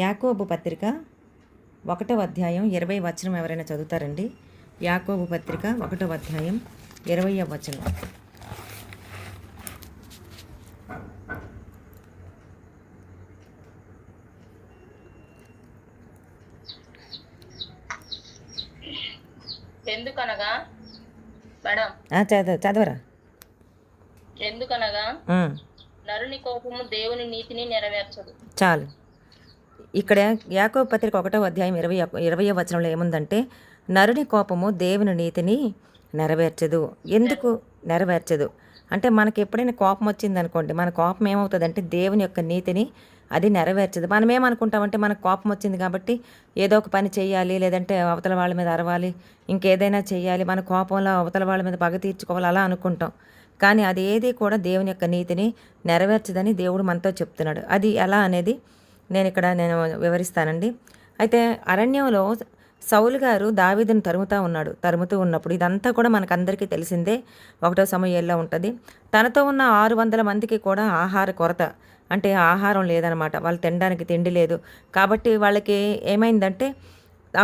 యాకోబు పత్రిక 1వ అధ్యాయం 20వ వచనం ఎవరైనా చదువుతారండి? యాకోబు పత్రిక 1వ అధ్యాయం 20వ వచనం. ఎందుకనగా మేడం చదవరా. ఎందుకనగా నరుని కోపము దేవుని నీతిని నెరవేర్చదు. చాలు. ఇక్కడ యాకోబు పత్రిక 1వ అధ్యాయం 20వ వచనంలో ఏముందంటే, నరుని కోపము దేవుని నీతిని నెరవేర్చదు. ఎందుకు నెరవేర్చదు అంటే, మనకి ఎప్పుడైనా కోపం వచ్చిందనుకోండి, మన కోపం ఏమవుతుందంటే దేవుని యొక్క నీతిని అది నెరవేర్చదు. మనం ఏమనుకుంటామంటే, మనకు కోపం వచ్చింది కాబట్టి ఏదో ఒక పని చేయాలి, లేదంటే అవతల వాళ్ళ మీద అరవాలి, ఇంకేదైనా చేయాలి, మన కోపంలో అవతల వాళ్ళ మీద పగ తీర్చుకోవాలి, అలా అనుకుంటాం. కానీ అది ఏది కూడా దేవుని యొక్క నీతిని నెరవేర్చదని దేవుడు మనతో చెప్తున్నాడు. అది ఎలా అనేది నేను వివరిస్తానండి. అయితే అరణ్యంలో సౌలు గారు దావీదును తరుముతూ ఉన్నప్పుడు, ఇదంతా కూడా మనకందరికీ తెలిసిందే, 1వ సమూయేలులో ఉంటుంది. తనతో ఉన్న 600 మందికి కూడా ఆహార కొరత, అంటే ఆహారం లేదనమాట. వాళ్ళు తినడానికి తిండి లేదు. కాబట్టి వాళ్ళకి ఏమైందంటే,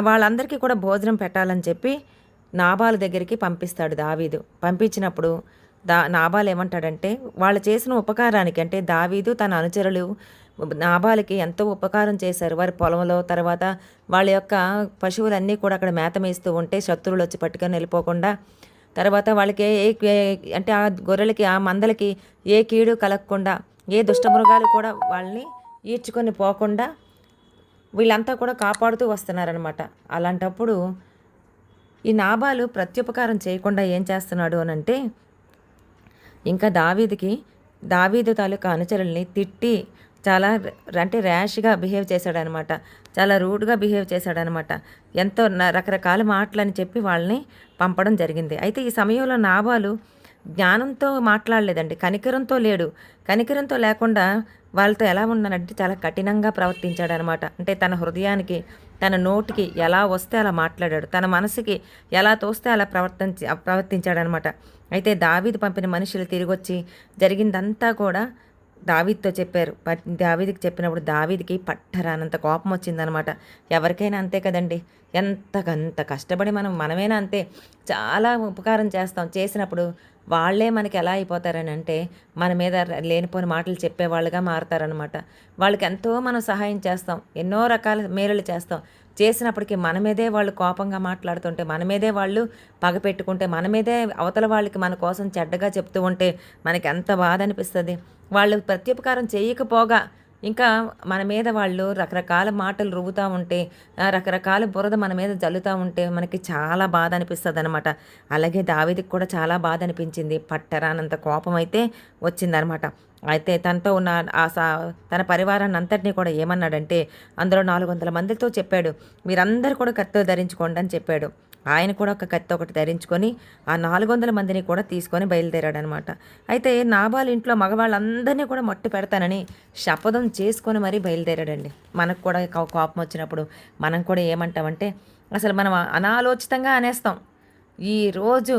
వాళ్ళందరికీ కూడా భోజనం పెట్టాలని చెప్పి నాబాలు దగ్గరికి పంపిస్తాడు దావీదు. పంపించినప్పుడు నాబాలు ఏమంటాడంటే, వాళ్ళు చేసిన ఉపకారానికి, అంటే దావీదు తన అనుచరులు నాబాలుకి ఎంతో ఉపకారం చేశారు. వారి పొలంలో, తర్వాత వాళ్ళ యొక్క పశువులన్నీ కూడా అక్కడ మేత మేస్తూ ఉంటే శత్రువులు వచ్చి పట్టుకొని వెళ్ళిపోకుండా, తర్వాత వాళ్ళకి అంటే ఆ గొర్రెలకి, ఆ మందలకి ఏ కీడు కలగకుండా, ఏ దుష్టమృగాలు కూడా వాళ్ళని ఈడ్చుకొని పోకుండా వీళ్ళంతా కూడా కాపాడుతూ వస్తున్నారనమాట. అలాంటప్పుడు ఈ నాబాలు ప్రత్యుపకారం చేయకుండా ఏం చేస్తున్నాడు అని అంటే, ఇంకా దావీదు తాలూకా అనుచరుల్ని తిట్టి చాలా అంటే ర్యాష్గా బిహేవ్ చేశాడనమాట. చాలా రూడ్గా బిహేవ్ చేశాడనమాట. ఎంతో రకరకాల మాటలని చెప్పి వాళ్ళని పంపడం జరిగింది. అయితే ఈ సమయంలో నాబాలు జ్ఞానంతో మాట్లాడలేదండి, కనికరంతో లేడు. కనికరంతో లేకుండా వాళ్ళతో ఎలా ఉన్నాడంటే చాలా కఠినంగా ప్రవర్తించాడనమాట. అంటే తన హృదయానికి, తన నోటికి ఎలా వస్తే అలా మాట్లాడాడు, తన మనసుకి ఎలా తోస్తే అలా ప్రవర్తించాడనమాట. అయితే దావీదు పంపిన మనుషులు తిరిగి వచ్చి జరిగిందంతా కూడా దావీదుతో చెప్పారు. దావీదుకి చెప్పినప్పుడు దావీదుకి పట్టరానంత కోపం వచ్చిందనమాట. ఎవరికైనా అంతే కదండి, ఎంతకంత కష్టపడి మనమైనా అంతే, చాలా ఉపకారం చేసినప్పుడు వాళ్ళే మనకి ఎలా అయిపోతారని అంటే, మన మీద లేనిపోని మాటలు చెప్పేవాళ్ళుగా మారుతారనమాట. వాళ్ళకి ఎంతో మనం సహాయం చేస్తాం, ఎన్నో రకాల మేలులు చేసినప్పటికీ మన మీదే వాళ్ళు కోపంగా మాట్లాడుతుంటే, మన మీదే వాళ్ళు పగ పెట్టుకుంటే, మన మీదే అవతల వాళ్ళకి మన కోసం చెడ్డగా చెప్తూ ఉంటే మనకి ఎంత బాధ అనిపిస్తుంది. వాళ్ళు ప్రత్యుపకారం చేయకపోగా ఇంకా మన మీద వాళ్ళు రకరకాల మాటలు రువ్వుతూ ఉంటే, రకరకాల బురద మన మీద జల్లుతూ ఉంటే మనకి చాలా బాధ అనిపిస్తుంది అనమాట. అలాగే దావీదుకి కూడా చాలా బాధ అనిపించింది. పట్టరానంత కోపం అయితే వచ్చిందనమాట. అయితే తనతో ఉన్న తన పరివారాన్ని అంతటినీ కూడా ఏమన్నాడంటే, అందులో 400 మందితో చెప్పాడు, మీరందరూ కూడా కత్తులు ధరించుకోండి అని చెప్పాడు. ఆయన కూడా ఒక కత్తి ఒకటి ధరించుకొని ఆ 400 మందిని కూడా తీసుకొని బయలుదేరాడనమాట. అయితే నాబాలు ఇంట్లో మగవాళ్ళందరినీ కూడా మట్టు పెడతానని శపథం చేసుకొని మరీ బయలుదేరాడండి. మనకు కూడా కోపం వచ్చినప్పుడు మనం కూడా ఏమంటామంటే, అసలు మనం అనాలోచితంగా అనేస్తాం, ఈరోజు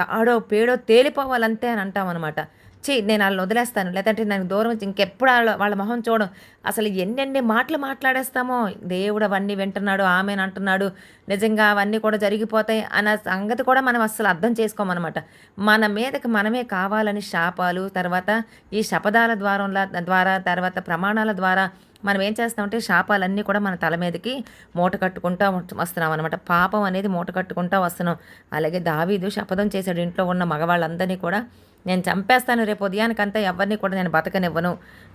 తాడో పేడో తేలిపోవాలంతే అని అంటాం అనమాట. నేను వాళ్ళని వదిలేస్తాను, లేదంటే నాకు దూరం వచ్చి ఇంకెప్పుడు వాళ్ళ మొహం చూడం, అసలు ఎన్నెన్ని మాటలు మాట్లాడేస్తామో, దేవుడు అవన్నీ వింటున్నాడు, ఆమెను అంటున్నాడు, నిజంగా అవన్నీ కూడా జరిగిపోతాయి అన్న సంగతి కూడా మనం అస్సలు అర్థం చేసుకోమన్నమాట. మన మీదకి మనమే కావాలని శాపాలు, తర్వాత ఈ శపథాల ద్వారా తర్వాత ప్రమాణాల ద్వారా మనం ఏం చేస్తామంటే, శాపాలన్నీ కూడా మన తల మీదకి మూట కట్టుకుంటూ వస్తున్నాం అనమాట. పాపం అనేది మూట కట్టుకుంటూ వస్తున్నాం. అలాగే దావీదు శపథం చేశాడు, ఇంట్లో ఉన్న మగవాళ్ళందరినీ కూడా నేను చంపేస్తాను, రేపు ఉదయానికంతా ఎవరిని కూడా నేను బతకనివ్వను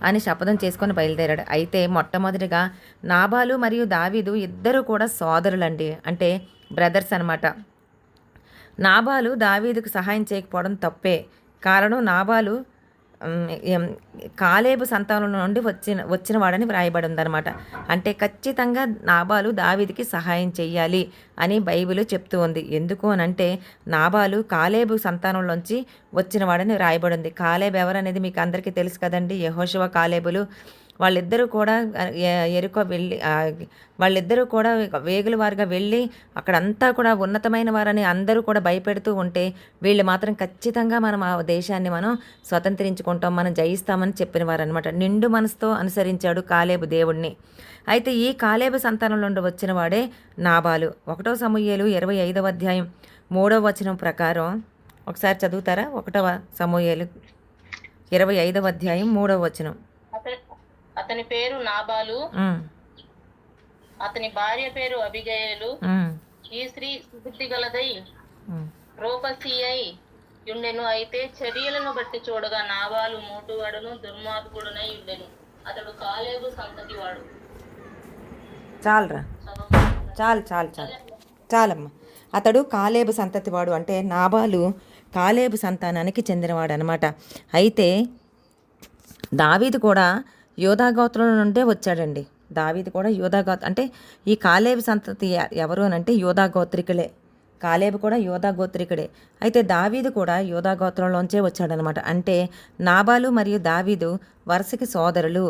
అని శపథం చేసుకొని బయలుదేరాడు. అయితే మొట్టమొదటిగా నాబాలు మరియు దావీదు ఇద్దరు కూడా సోదరులండి, అంటే బ్రదర్స్ అనమాట. నాబాలు దావీదుకు సహాయం చేయకపోవడం తప్పే. కారణం నాబాలు కాలేబు సంతానం నుండి వచ్చిన వాడని వ్రాయబడి ఉందన్నమాట. అంటే ఖచ్చితంగా నాబాలు దావీదుకి సహాయం చెయ్యాలి అని బైబిల్ చెప్తూ ఉంది. ఎందుకు అని అంటే, నాబాలు కాలేబు సంతానంలోంచి వచ్చిన వాడని వ్రాయబడి ఉంది. కాలేబు ఎవరనేది మీకు అందరికీ తెలుసు కదండి. యెహోషువ కాలేబులు వాళ్ళిద్దరూ కూడా ఎరుకో వెళ్ళి వాళ్ళిద్దరూ కూడా వేగుల వారుగా వెళ్ళి అక్కడంతా కూడా ఉన్నతమైన వారని అందరూ కూడా భయపెడుతూ ఉంటే వీళ్ళు మాత్రం ఖచ్చితంగా మనం ఆ దేశాన్ని మనం స్వతంత్రించుకుంటాం, మనం జయిస్తామని చెప్పిన వారనమాట. నిండు మనసుతో అనుసరించాడు కాలేబు దేవుణ్ణి. అయితే ఈ కాలేబు సంతానం నుండి వచ్చిన వాడే నాబాలు. 1 సమూయేలు 25వ అధ్యాయం 3వ వచనం ప్రకారం ఒకసారి చదువుతారా? 1 సమూయేలు 25వ అధ్యాయం 3వ వచనం. అతని పేరు నాబాలు, ఉమ్, అతని భార్య పేరు అబిగయలు. ఉమ్, ఈ స్త్రీ సుబుద్ధి గలదై ఉమ్. రూపసి అయి యుండెను. అయితే చర్యలను బట్టి చూడగా నాబాలు మోటువాడును దుర్మార్గుడునై యుండెను. అతడు కాలేబు సంతతి వాడు. చాలరా, చాలమ్మా. అతడు కాలేబు సంతతివాడు అంటే నాబాలు కాలేబు సంతానానికి చెందినవాడు అనమాట. అయితే దావీదు కూడా యోధాగోత్రం నుండే వచ్చాడండి. దావీదు కూడా యోధాగోత్ర అంటే ఈ కాలేబు సంతతి ఎవరు అని అంటే యోధాగోత్రికులే. కాలేబు కూడా యోధాగోత్రికుడే. అయితే దావీదు కూడా యోధాగోత్రంలోంచే వచ్చాడనమాట. అంటే నాబాలు మరియు దావీదు వరుసకి సోదరులు.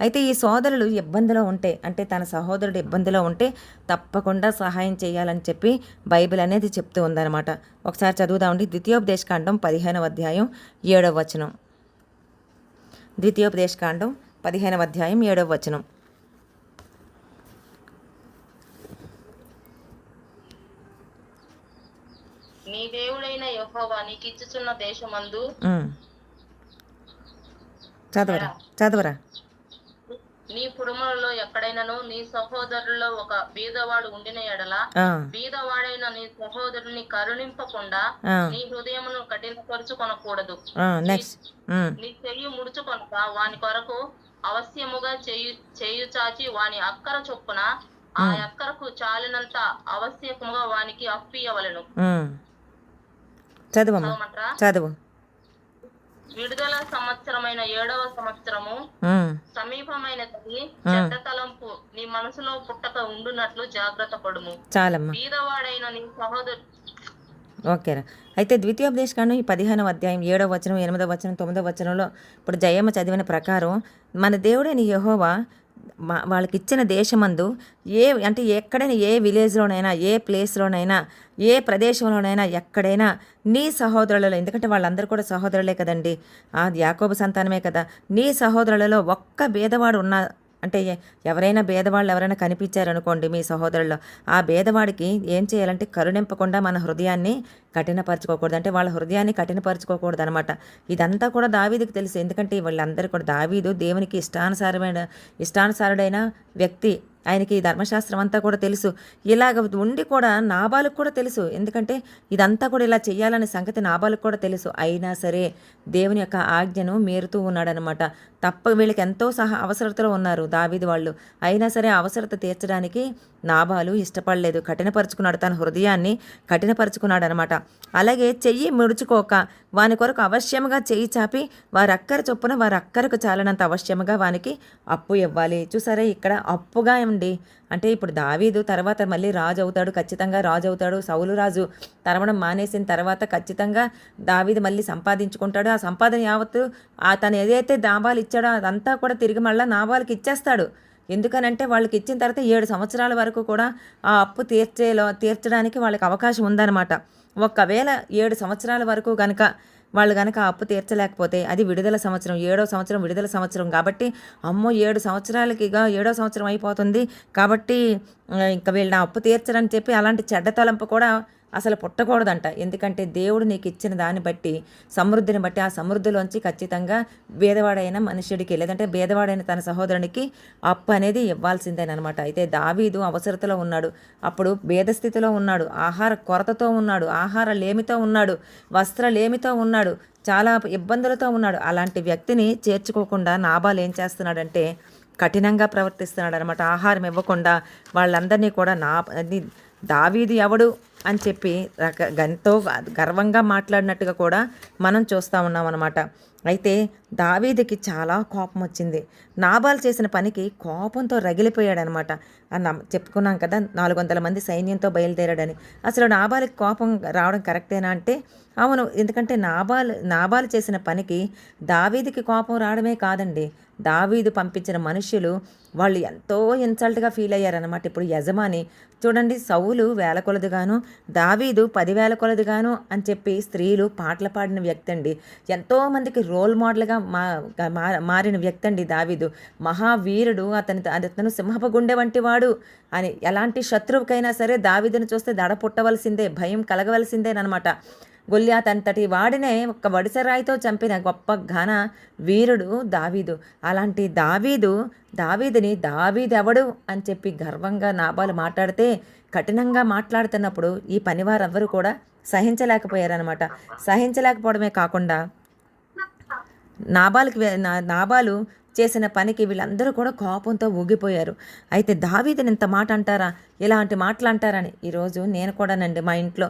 అయితే ఈ సోదరులు ఇబ్బందిలో ఉంటే, అంటే తన సహోదరుడు ఇబ్బందిలో ఉంటే తప్పకుండా సహాయం చేయాలని చెప్పి బైబిల్ అనేది చెప్తూ ఉందన్నమాట. ఒకసారి చదువుదామండి. ద్వితీయోపదేశకాండం 15వ అధ్యాయం 7వ వచనం. ద్వితీయోపదేశకాండం 15వ అధ్యాయం 7వ వచనం. నీ దేవుడైన యెహోవా నీకిచ్చుచున్న దేశమందు చదవరా. నీ కుటుంబంలో ఎక్కడైనాను నీ సహోదరుల్లో ఒక బీదవాడు ఉండిన ఎడల బీదవాడైన నీ సహోదరుని కరుణింపకుండా నీ హృదయమును కఠినపరుచుకొనకూడదు. నీ చెయ్యి ముడుచుకొనక వాని కొరకు అవశ్యముగా చేయు చాచి వాని అక్కర చొప్పున ఆ అక్కరకు చాలినంత అవశ్యముగా వానికి అప్పియవలెను. చదువు. విడుదల సంవత్సరమైన 7వ సంవత్సరము సమీపమైనది. చెడ్డ తలంపు నీ మనసులో పుట్టక ఉండునట్లు జాగ్రత్త పడుము. చాలమ్మా. బీదవాడైన నీ సహోదరు. ఓకేరా. అయితే ద్వితీయోపదేశకాండం ఈ 15వ అధ్యాయం 7వ వచనం 8వ వచనం 9వ వచనంలో ఇప్పుడు జయమ్మ చదివిన ప్రకారం మన దేవుడైన యెహోవా వాళ్ళకి ఇచ్చిన దేశమందు అంటే ఎక్కడైనా ఏ విలేజ్లోనైనా ఏ ప్లేస్లోనైనా ఏ ప్రదేశంలోనైనా ఎక్కడైనా నీ సహోదరులలో, ఎందుకంటే వాళ్ళందరూ కూడా సహోదరులే కదండి, యాకోబు సంతానమే కదా, నీ సహోదరులలో ఒక్క భేదవాడు ఉన్న అంటే ఎవరైనా భేదవాళ్ళు ఎవరైనా కనిపించారనుకోండి మీ సహోదరుల్లో, ఆ భేదవాడికి ఏం చేయాలంటే కరుణింపకుండా మన హృదయాన్ని కఠినపరచుకోకూడదు. అంటే వాళ్ళ హృదయాన్ని కఠినపరచుకోకూడదు అనమాట. ఇదంతా కూడా దావీదుకి తెలుసు. ఎందుకంటే వాళ్ళందరూ కూడా దావీదు దేవునికి ఇష్టానుసారుడైన వ్యక్తి. ఆయనకి ఈ ధర్మశాస్త్రం అంతా కూడా తెలుసు. ఇలాగ ఉండి కూడా నాబాలుకు కూడా తెలుసు. ఎందుకంటే ఇదంతా కూడా ఇలా చేయాలనే సంగతి నాబాలుకు కూడా తెలుసు. అయినా సరే దేవుని యొక్క ఆజ్ఞను మీరుతూ ఉన్నాడనమాట. వీళ్ళకి ఎంతో అవసరతలో ఉన్నారు దావీదు వాళ్ళు. అయినా సరే అవసరత తీర్చడానికి నాబాలు ఇష్టపడలేదు. కఠినపరుచుకున్నాడు, తన హృదయాన్ని కఠినపరుచుకున్నాడు అనమాట. అలాగే చెయ్యి ముడుచుకోక వాని కొరకు అవశ్యముగా చెయ్యి చాపి వారక్కర చొప్పున వారక్కరకు చాలనంత అవశ్యముగా వానికి అప్పు ఇవ్వాలి. చూసారా, ఇక్కడ అప్పుగా ఉండి అంటే ఇప్పుడు దావీదు తర్వాత మళ్ళీ రాజు అవుతాడు, ఖచ్చితంగా రాజు అవుతాడు. సౌలు రాజు తరమడం మానేసిన తర్వాత ఖచ్చితంగా దావీదు మళ్ళీ సంపాదించుకుంటాడు. ఆ సంపాదన యావత్తు తను ఏదైతే నాబాలు ఇచ్చాడో అదంతా కూడా తిరిగి మళ్ళీ నాబాలుకి ఇచ్చేస్తాడు. ఎందుకనంటే వాళ్ళకి ఇచ్చిన తర్వాత 7 సంవత్సరాల వరకు కూడా ఆ అప్పు తీర్చడానికి వాళ్ళకి అవకాశం ఉందన్నమాట. ఒకవేళ 7 సంవత్సరాల వరకు కనుక వాళ్ళు కనుక అప్పు తీర్చలేకపోతే అది విడుదల సంవత్సరం, 7వ సంవత్సరం విడుదల సంవత్సరం కాబట్టి అమ్మో 7 సంవత్సరాలకిగా 7వ సంవత్సరం అయిపోతుంది కాబట్టి ఇంకా వీళ్ళని అప్పు తీర్చరని చెప్పి అలాంటి చెడ్డ తలంపు కూడా అసలు పుట్టకూడదంట. ఎందుకంటే దేవుడు నీకు ఇచ్చిన దాన్ని బట్టి, సమృద్ధిని బట్టి, ఆ సమృద్ధిలోంచి ఖచ్చితంగా భేదవాడైన మనుష్యుడికి లేదంటే భేదవాడైన తన సహోదరునికి అప్పు అనేది ఇవ్వాల్సిందేనమాట. అయితే దావీదు అవసరతలో ఉన్నాడు, అప్పుడు భేదస్థితిలో ఉన్నాడు, ఆహార కొరతతో ఉన్నాడు, ఆహార లేమితో ఉన్నాడు, వస్త్ర లేమితో ఉన్నాడు, చాలా ఇబ్బందులతో ఉన్నాడు. అలాంటి వ్యక్తిని చేర్చుకోకుండా నాబాలు ఏం చేస్తున్నాడంటే కఠినంగా ప్రవర్తిస్తున్నాడు అనమాట. ఆహారం ఇవ్వకుండా వాళ్ళందరినీ కూడా దావీదు ఎవడు అని చెప్పి ఎంతో గర్వంగా మాట్లాడినట్టుగా కూడా మనం చూస్తూ ఉన్నాం అన్నమాట. అయితే దావీదుకి చాలా కోపం వచ్చింది. నాబాలు చేసిన పనికి కోపంతో రగిలిపోయాడనమాట. చెప్పుకున్నాం కదా 400 మంది సైన్యంతో బయలుదేరాడని. అసలు నాబాలుకి కోపం రావడం కరెక్టేనా అంటే అవును. ఎందుకంటే నాబాలు చేసిన పనికి దావీదుకి కోపం రావడమే కాదండి, దావీదు పంపించిన మనుషులు వాళ్ళు ఎంతో ఇన్సల్ట్గా ఫీల్ అయ్యారనమాట. ఇప్పుడు యజమాని చూడండి, సౌలు వేల కొలదిగాను, దావీదు 10,000 కొలదిగాను అని చెప్పి స్త్రీలు పాటలు పాడిన వ్యక్తి అండి. ఎంతోమందికి రోల్ మోడల్గా మారిన వ్యక్తి అండి దావీదు. మహావీరుడు, అతను సింహపు గుండె వంటి వాడు అని. ఎలాంటి శత్రువుకైనా సరే దావీదును చూస్తే దడ పుట్టవలసిందే, భయం కలగవలసిందేనమాట. గొల్యాత్ అంతటి వాడినే ఒక్క వడిసరాయితో చంపిన గొప్ప ఘన వీరుడు దావీదు. అలాంటి దావీదుని దావీదెవడు అని చెప్పి గర్వంగా నాబాలు మాట్లాడితే, కఠినంగా మాట్లాడుతున్నప్పుడు ఈ పనివారెవ్వరూ కూడా సహించలేకపోయారనమాట. సహించలేకపోవడమే కాకుండా నాబాలు చేసిన పనికి వీళ్ళందరూ కూడా కోపంతో ఊగిపోయారు. అయితే దావీదుని ఇంత మాట అంటారా, ఇలాంటి మాటలు అంటారని ఈరోజు నేను కూడానండి మా ఇంట్లో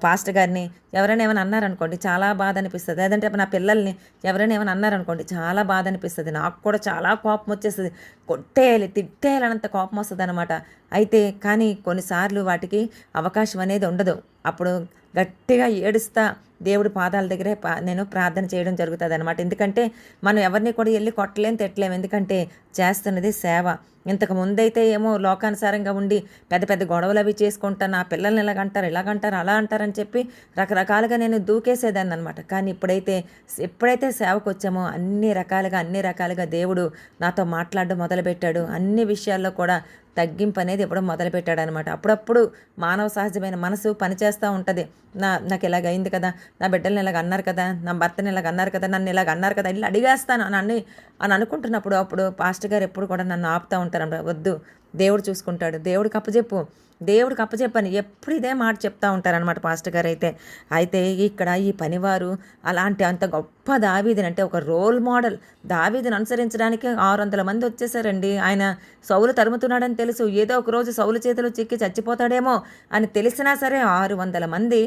పాస్టర్ గారిని ఎవరైనా ఏమైనా అన్నారనుకోండి చాలా బాధ అనిపిస్తుంది. లేదంటే నా పిల్లల్ని ఎవరైనా ఏమైనా అన్నారనుకోండి చాలా బాధ అనిపిస్తుంది. నాకు కూడా చాలా కోపం వచ్చేస్తుంది. కొట్టేయాలి, తిట్టేయాలన్నంత కోపం వస్తుంది అనమాట. అయితే కానీ కొన్నిసార్లు వాటికి అవకాశం అనేది ఉండదు. అప్పుడు గట్టిగా ఏడుస్తా దేవుడి పాదాల దగ్గరే నేను ప్రార్థన చేయడం జరుగుతుంది అనమాట. ఎందుకంటే మనం ఎవరిని కూడా వెళ్ళి కొట్టలేం, తిట్టలేం. ఎందుకంటే చేస్తున్నది సేవ. ఇంతకు ముందైతే ఏమో లోకానుసారంగా ఉండి పెద్ద పెద్ద గొడవలు అవి చేసుకుంటా, నా పిల్లల్ని ఇలాగంటారు అలా అంటారని చెప్పి రకరకాలుగా నేను దూకేసేదాన్ని అనమాట. కానీ ఎప్పుడైతే సేవకు వచ్చామో అన్ని రకాలుగా దేవుడు నాతో మాట్లాడడం మొదలుపెట్టాడు. అన్ని విషయాల్లో కూడా తగ్గింపు అనేది ఇవ్వడం మొదలుపెట్టాడు అనమాట. అప్పుడప్పుడు మానవ సహజమైన మనసు పనిచేస్తూ ఉంటుంది. నాకు ఇలాగ అయింది కదా, నా బిడ్డల్ని ఇలాగ అన్నారు కదా, నా భర్తని ఇలాగ అన్నారు కదా, నన్ను ఇలాగ అన్నారు కదా, ఇలా అడిగేస్తాను అని అనుకుంటున్నప్పుడు అప్పుడు పాస్టర్ గారు ఎప్పుడు కూడా నన్ను ఆపుతూ ఉంటారు. వద్దు, దేవుడు చూసుకుంటాడు, దేవుడికి అప్పచెప్పని ఎప్పుడు ఇదే మాట చెప్తూ ఉంటారనమాట పాస్టర్ గారు. అయితే ఇక్కడ ఈ పనివారు అంత గొప్ప దావీదుని, అంటే ఒక రోల్ మోడల్, దావీదుని అనుసరించడానికి 600 మంది వచ్చేసారండి. ఆయన సౌలు తరుముతున్నాడని తెలుసు, ఏదో ఒక రోజు సౌలు చేతిలో చిక్కి చచ్చిపోతాడేమో అని తెలిసినా సరే 600 మంది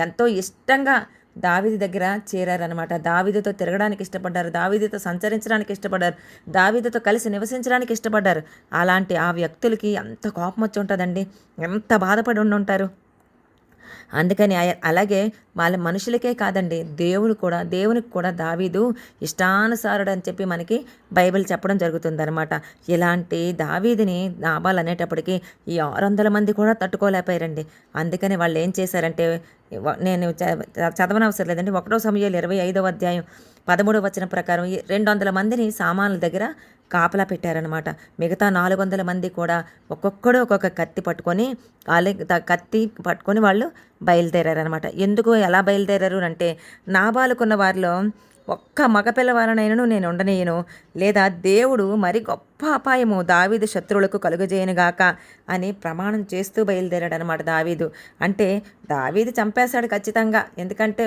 ఎంతో ఇష్టంగా దావీదు దగ్గర చేరారనమాట. దావీదుతో తిరగడానికి ఇష్టపడ్డారు, దావీదుతో సంచరించడానికి ఇష్టపడ్డారు, దావీదుతో కలిసి నివసించడానికి ఇష్టపడ్డారు. అలాంటి ఆ వ్యక్తులకి ఎంత కోపం వచ్చి ఉంటుందండి, ఎంత బాధపడి ఉంటారు. అందుకని అలాగే వాళ్ళ మనుషులకే కాదండి, దేవునికి కూడా దావీదు ఇష్టానుసారుడు అని చెప్పి మనకి బైబిల్ చెప్పడం జరుగుతుందన్నమాట. ఇలాంటి దావీదుని నాబాల్ అనేటప్పటికీ ఈ 600 మంది కూడా తట్టుకోలేకపోయారండి. అందుకని వాళ్ళు ఏం చేశారంటే, నేను చదవనవసరం లేదండి, 1 సమూయేలు 25వ అధ్యాయం 13వ వచనం ప్రకారం 200 మందిని సామాన్ల దగ్గర కాపలా పెట్టారనమాట. మిగతా 400 మంది కూడా ఒక్కొక్కడు ఒక్కొక్క కత్తి పట్టుకొని వాళ్ళు బయలుదేరారనమాట. ఎందుకు ఎలా బయలుదేరారు అంటే, నాబాలుకున్న వారిలో ఒక్క మగపిల్లవారనైనను నేను ఉండనీయను, లేదా దేవుడు మరి గొప్ప అపాయము దావీదు శత్రువులకు కలుగజేయనుగాక అని ప్రమాణం చేస్తూ బయలుదేరాడనమాట దావీదు. అంటే దావీదు చంపేశాడు ఖచ్చితంగా. ఎందుకంటే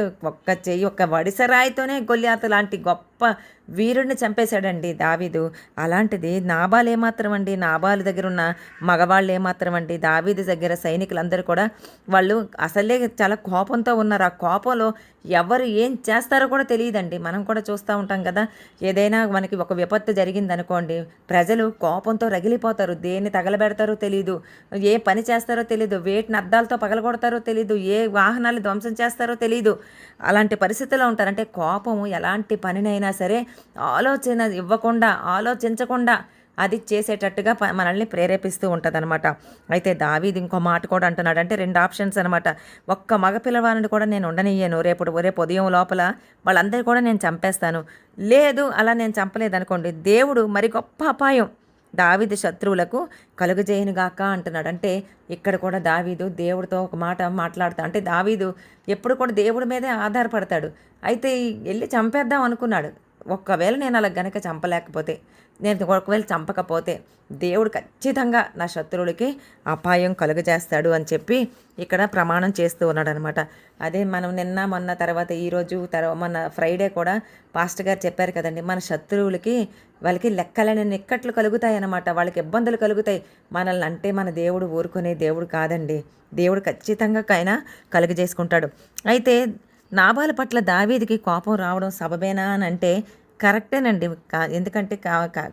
ఒక్క వడిసరాయితోనే గొల్యాతు లాంటి గొప్ప వీరుడిని చంపేశాడండి దావీదు. అలాంటిది నాబాలు ఏమాత్రం అండి, నాబాలు దగ్గర ఉన్న మగవాళ్ళు ఏమాత్రం అండి, దావీదు దగ్గర సైనికులందరూ కూడా వాళ్ళు అసలే చాలా కోపంతో ఉన్నారు. ఆ కోపంలో ఎవరు ఏం చేస్తారో కూడా తెలియదండి. మనం కూడా చూస్తూ ఉంటాం కదా, ఏదైనా మనకి ఒక విపత్తు జరిగిందనుకోండి, ప్రజలు కోపంతో రగిలిపోతారు. దేన్ని తగలబెడతారో తెలీదు, ఏ పని చేస్తారో తెలీదు, వేటిని అద్దాలతో పగలగొడతారో తెలీదు, ఏ వాహనాలు ధ్వంసం చేస్తారో తెలీదు. అలాంటి పరిస్థితుల్లో ఉంటారు. అంటే కోపము ఎలాంటి పనినైనా సరే ఆలోచించకుండా అది చేసేటట్టుగా మనల్ని ప్రేరేపిస్తూ ఉంటుంది అనమాట. అయితే దావీదు ఇంకో మాట కూడా అంటున్నాడు. అంటే 2 ఆప్షన్స్ అనమాట. ఒక్క మగపిల్లవాడిని కూడా నేను ఉండనియ్యను, రేపు ఉదయం లోపల వాళ్ళందరూ కూడా నేను చంపేస్తాను. లేదు అలా నేను చంపలేదనుకోండి, దేవుడు మరి గొప్ప అపాయం దావీదు శత్రువులకు కలుగజేయనుగాక అంటున్నాడు. అంటే ఇక్కడ కూడా దావీదు దేవుడితో ఒక మాట మాట్లాడుతా, అంటే దావీదు ఎప్పుడు కూడా దేవుడి మీదే ఆధారపడతాడు. అయితే వెళ్ళి చంపేద్దాం అనుకున్నాడు. ఒకవేళ నేను అలా గనక ఒకవేళ చంపకపోతే దేవుడు ఖచ్చితంగా నా శత్రువులకి అపాయం కలుగజేస్తాడు అని చెప్పి ఇక్కడ ప్రమాణం చేస్తూ ఉన్నాడు అనమాట. అదే మనం నిన్న మొన్న తర్వాత ఈరోజు మొన్న ఫ్రైడే కూడా పాస్టర్ గారు చెప్పారు కదండి, మన శత్రువులకి వాళ్ళకి లెక్కలేని నిక్కట్లు కలుగుతాయి అన్నమాట, వాళ్ళకి ఇబ్బందులు కలుగుతాయి. మనల్ని అంటే మన దేవుడు ఊరుకునే దేవుడు కాదండి, దేవుడు ఖచ్చితంగా కలుగజేసుకుంటాడు. అయితే నాబాలు పట్ల దావీదుకి కోపం రావడం సబబేనా అని అంటే కరెక్టేనండి. ఎందుకంటే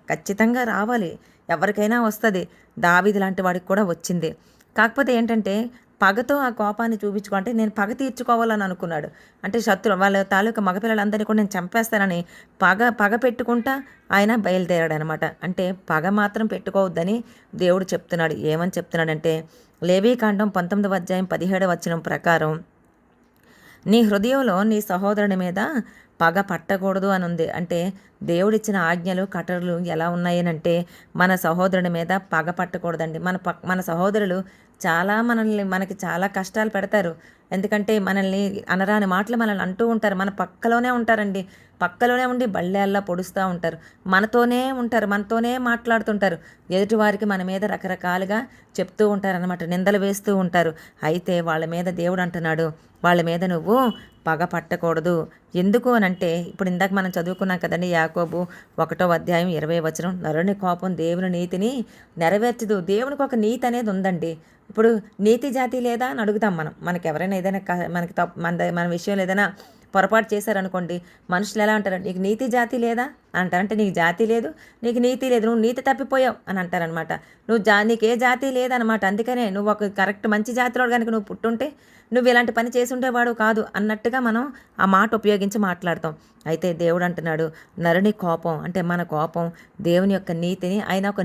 ఖచ్చితంగా రావాలి, ఎవరికైనా వస్తుంది. దావీదు లాంటి వాడికి కూడా వచ్చింది. కాకపోతే ఏంటంటే పగతో ఆ కోపాన్ని చూపించుకుంటే నేను పగ తీర్చుకోవాలని అనుకున్నాడు. అంటే వాళ్ళ తాలూకా మగపిల్లలందరినీ కూడా నేను చంపేస్తానని పగ పెట్టుకుంటా ఆయన బయలుదేరాడనమాట. అంటే పగ మాత్రం పెట్టుకోవద్దని దేవుడు చెప్తున్నాడు. ఏమని చెప్తున్నాడంటే లేవీకాండం 19వ అధ్యాయం 17వ వచనం ప్రకారం నీ హృదయంలో నీ సహోదరుని మీద పగ పట్టకూడదు అని ఉంది. అంటే దేవుడిచ్చిన ఆజ్ఞలు కట్టడలు ఎలా ఉన్నాయనంటే మన సహోదరుని మీద పగ పట్టకూడదండి. మన సహోదరులు మనకి చాలా కష్టాలు పెడతారు. ఎందుకంటే మనల్ని అనరాని మాటలు మనల్ని అంటూ ఉంటారు. మన పక్కలోనే ఉంటారండి. పక్కలోనే ఉండి బళ్ళేల్లా పొడుస్తూ ఉంటారు. మనతోనే మాట్లాడుతుంటారు. ఎదుటివారికి మన మీద రకరకాలుగా చెప్తూ ఉంటారనమాట. నిందలు వేస్తూ ఉంటారు. అయితే వాళ్ళ మీద దేవుడు అంటున్నాడు, వాళ్ళ మీద నువ్వు పగ పట్టకూడదు. ఎందుకు అనంటే ఇప్పుడు ఇందాక మనం చదువుకున్నాం కదండి, యాకోబు 1వ అధ్యాయం 20వ వచనం, నరుని కోపం దేవుని నీతిని నెరవేర్చదు. దేవునికి ఒక నీతి అనేది ఉందండి. ఇప్పుడు నీతి జాతి లేదా అని అడుగుతాం మనం. మనకి ఎవరైనా ఏదైనా మనకి మన విషయంలో ఏదైనా పొరపాటు చేశారనుకోండి, మనుషులు ఎలా అంటారంటే నీకు నీతి జాతి లేదా అంటారంటే నీకు జాతి లేదు, నీకు నీతి లేదు, నువ్వు నీతి తప్పిపోయావు అని అంటారనమాట. నీకే జాతి లేదనమాట. అందుకనే నువ్వు ఒక కరెక్ట్ మంచి జాతిలో కనుక నువ్వు పుట్టుంటే నువ్వు ఇలాంటి పని చేసుండేవాడు కాదు అన్నట్టుగా మనం ఆ మాట ఉపయోగించి మాట్లాడతాం. అయితే దేవుడు అంటున్నాడు, నరుని కోపం అంటే మన కోపం దేవుని యొక్క నీతిని, ఆయన ఒక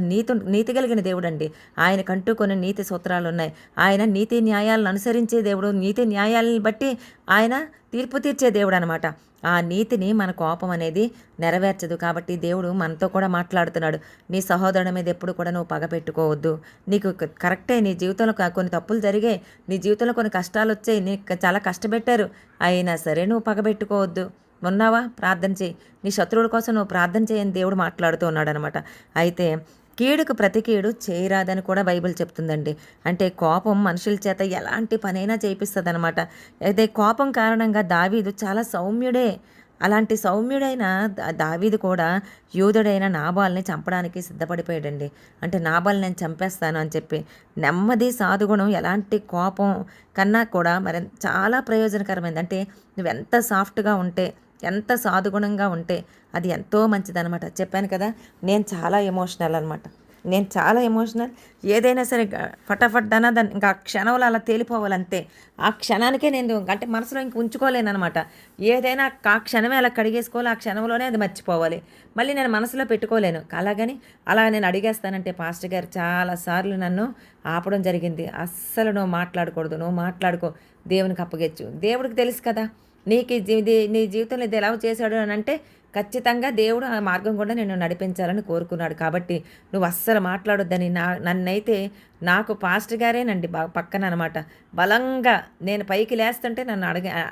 నీతి కలిగిన దేవుడు అండి. ఆయనకంటూ కొన్ని నీతి సూత్రాలు ఉన్నాయి. ఆయన నీతి న్యాయాలను అనుసరించే దేవుడు. నీతి న్యాయాలను బట్టి ఆయన తీర్పు తీర్చే దేవుడు అనమాట. ఆ నీతిని మన కోపం అనేది నెరవేర్చదు. కాబట్టి దేవుడు మనతో కూడా మాట్లాడుతున్నాడు. నీ సహోదరుని మీద ఎప్పుడు కూడా నువ్వు పగ పెట్టుకోవద్దు. నీకు కరెక్టే, నీ జీవితంలో కొన్ని తప్పులు జరిగాయి, నీ జీవితంలో కొన్ని కష్టాలు వచ్చాయి, నీకు చాలా కష్టపెట్టారు, అయినా సరే నువ్వు పగ పెట్టుకోవద్దు. ఉన్నావా, ప్రార్థన చేయి. నీ శత్రువుల కోసం నువ్వు ప్రార్థన చేయని దేవుడు మాట్లాడుతూ ఉన్నాడు అనమాట. అయితే కీడుకు ప్రతి కీడు చేయరాదని కూడా బైబిల్ చెప్తుందండి. అంటే కోపం మనుషుల చేత ఎలాంటి పనైనా చేయిస్తుంది అనమాట. అయితే కోపం కారణంగా దావీదు చాలా సౌమ్యుడే. అలాంటి సౌమ్యుడైన దావీదు కూడా యూదుడైన నాబాల్ని చంపడానికి సిద్ధపడిపోయాడండి. అంటే నాబాల్ నేను చంపేస్తాను అని చెప్పి. నెమ్మది సాధుగుణం ఎలాంటి కోపం కన్నా కూడా మరి చాలా ప్రయోజనకరమైంది. అంటే నువ్వెంత సాఫ్ట్గా ఉంటే, ఎంత సాధుగుణంగా ఉంటే అది ఎంతో మంచిదనమాట. చెప్పాను కదా, నేను చాలా ఎమోషనల్ అనమాట. ఏదైనా సరే ఫటాఫట్ దాన్ని ఇంకా ఆ క్షణంలో అలా తేలిపోవాలంతే. ఆ క్షణానికే నేను అంటే మనసులో ఇంక ఉంచుకోలేనమాట. ఏదైనా ఆ క్షణమే అలా కడిగేసుకోవాలి, ఆ క్షణంలోనే అది మర్చిపోవాలి. మళ్ళీ నేను మనసులో పెట్టుకోలేను. అలా నేను అడిగేస్తానంటే పాస్టర్ గారు చాలాసార్లు నన్ను ఆపడం జరిగింది. అస్సలు నువ్వు మాట్లాడుకో, దేవునికి అప్పగించు. దేవుడికి తెలుసు కదా నీకు నీ జీవితంలో ఇది ఎలా చేశాడు అని అంటే ఖచ్చితంగా దేవుడు ఆ మార్గం కూడా నేను నడిపించాలని కోరుకున్నాడు. కాబట్టి నువ్వు అస్సలు మాట్లాడొద్దని నన్నైతే నాకు పాస్టర్ గారేనండి పక్కన అనమాట. బలంగా నేను పైకి లేస్తుంటే నన్ను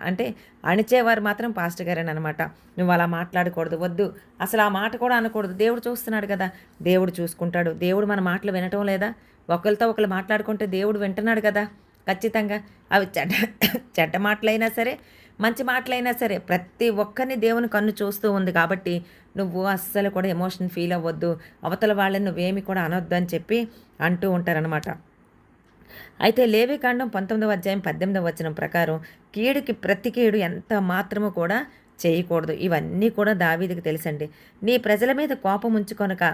అంటే అణిచేవారు మాత్రం పాస్టర్ గారేనమాట. నువ్వు అలా మాట్లాడకూడదు, వద్దు, అసలు ఆ మాట కూడా అనకూడదు. దేవుడు చూస్తున్నాడు కదా, దేవుడు చూసుకుంటాడు. దేవుడు మన మాటలు వినటం లేదా? ఒకరితో ఒకరు మాట్లాడుకుంటే దేవుడు వింటున్నాడు కదా ఖచ్చితంగా. అవి చెడ్డ మాటలైనా సరే, మంచి మాటలైనా సరే ప్రతి ఒక్కరిని దేవుని కన్ను చూస్తూ ఉంది. కాబట్టి నువ్వు అస్సలు కూడా ఎమోషన్ ఫీల్ అవ్వద్దు, అవతల వాళ్ళని నువ్వేమి కూడా అనొద్దు అని చెప్పి అంటూ ఉంటారనమాట. అయితే లేవీకాండం 19వ అధ్యాయం 18వ వచనం ప్రకారం కీడుకి ప్రతి కీడు ఎంత మాత్రము కూడా చేయకూడదు. ఇవన్నీ కూడా దావీదుకి తెలుసండి. నీ ప్రజల మీద కోపం ఉంచుకొనక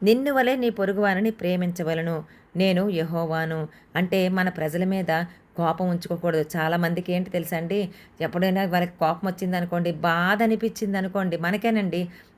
నిన్ను వలె నీ పొరుగువారిని ప్రేమించవలను, నేను యెహోవాను. అంటే మన ప్రజల మీద కోపం ఉంచుకోకూడదు. చాలామందికి ఏంటి తెలుసా అండి, ఎప్పుడైనా వాళ్ళకి కోపం వచ్చింది అనుకోండి, బాధ అనిపించింది అనుకోండి,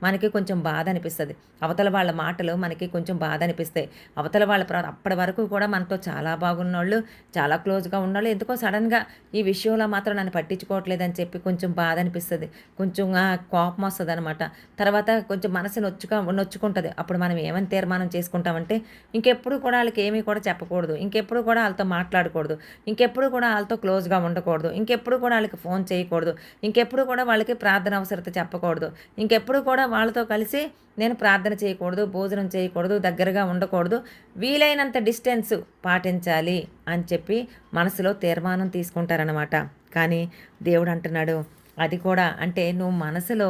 మనకి కొంచెం బాధ అనిపిస్తుంది. అవతల వాళ్ళ మాటలు మనకి కొంచెం బాధ అనిపిస్తాయి. అవతల వాళ్ళ అప్పటి వరకు కూడా మనతో చాలా బాగున్నోళ్ళు, చాలా క్లోజ్గా ఉన్నోళ్ళు ఎందుకో సడన్గా ఈ విషయంలో మాత్రం నన్ను పట్టించుకోవట్లేదని చెప్పి కొంచెం బాధ అనిపిస్తుంది, కొంచెం కోపం వస్తుంది అనమాట. తర్వాత కొంచెం మనసు నొచ్చుకుంటుంది. అప్పుడు మనం ఏమని తీర్మానం చేసుకుంటామంటే ఇంకెప్పుడు కూడా వాళ్ళకి ఏమీ కూడా చెప్పకూడదు, ఇంకెప్పుడు కూడా వాళ్ళతో మాట్లాడకూడదు, ఇంకెప్పుడు కూడా వాళ్ళతో క్లోజ్గా ఉండకూడదు, ఇంకెప్పుడు కూడా వాళ్ళకి ఫోన్ చేయకూడదు, ఇంకెప్పుడు కూడా వాళ్ళకి ప్రార్థన అవసరత చెప్పకూడదు, ఇంకెప్పుడు కూడా వాళ్ళతో కలిసి నేను ప్రార్థన చేయకూడదు, భోజనం చేయకూడదు, దగ్గరగా ఉండకూడదు, వీలైనంత డిస్టెన్స్ పాటించాలి అని చెప్పి మనసులో తీర్మానం తీసుకుంటారనమాట. కానీ దేవుడు అంటున్నాడు, అది కూడా అంటే నువ్వు మనసులో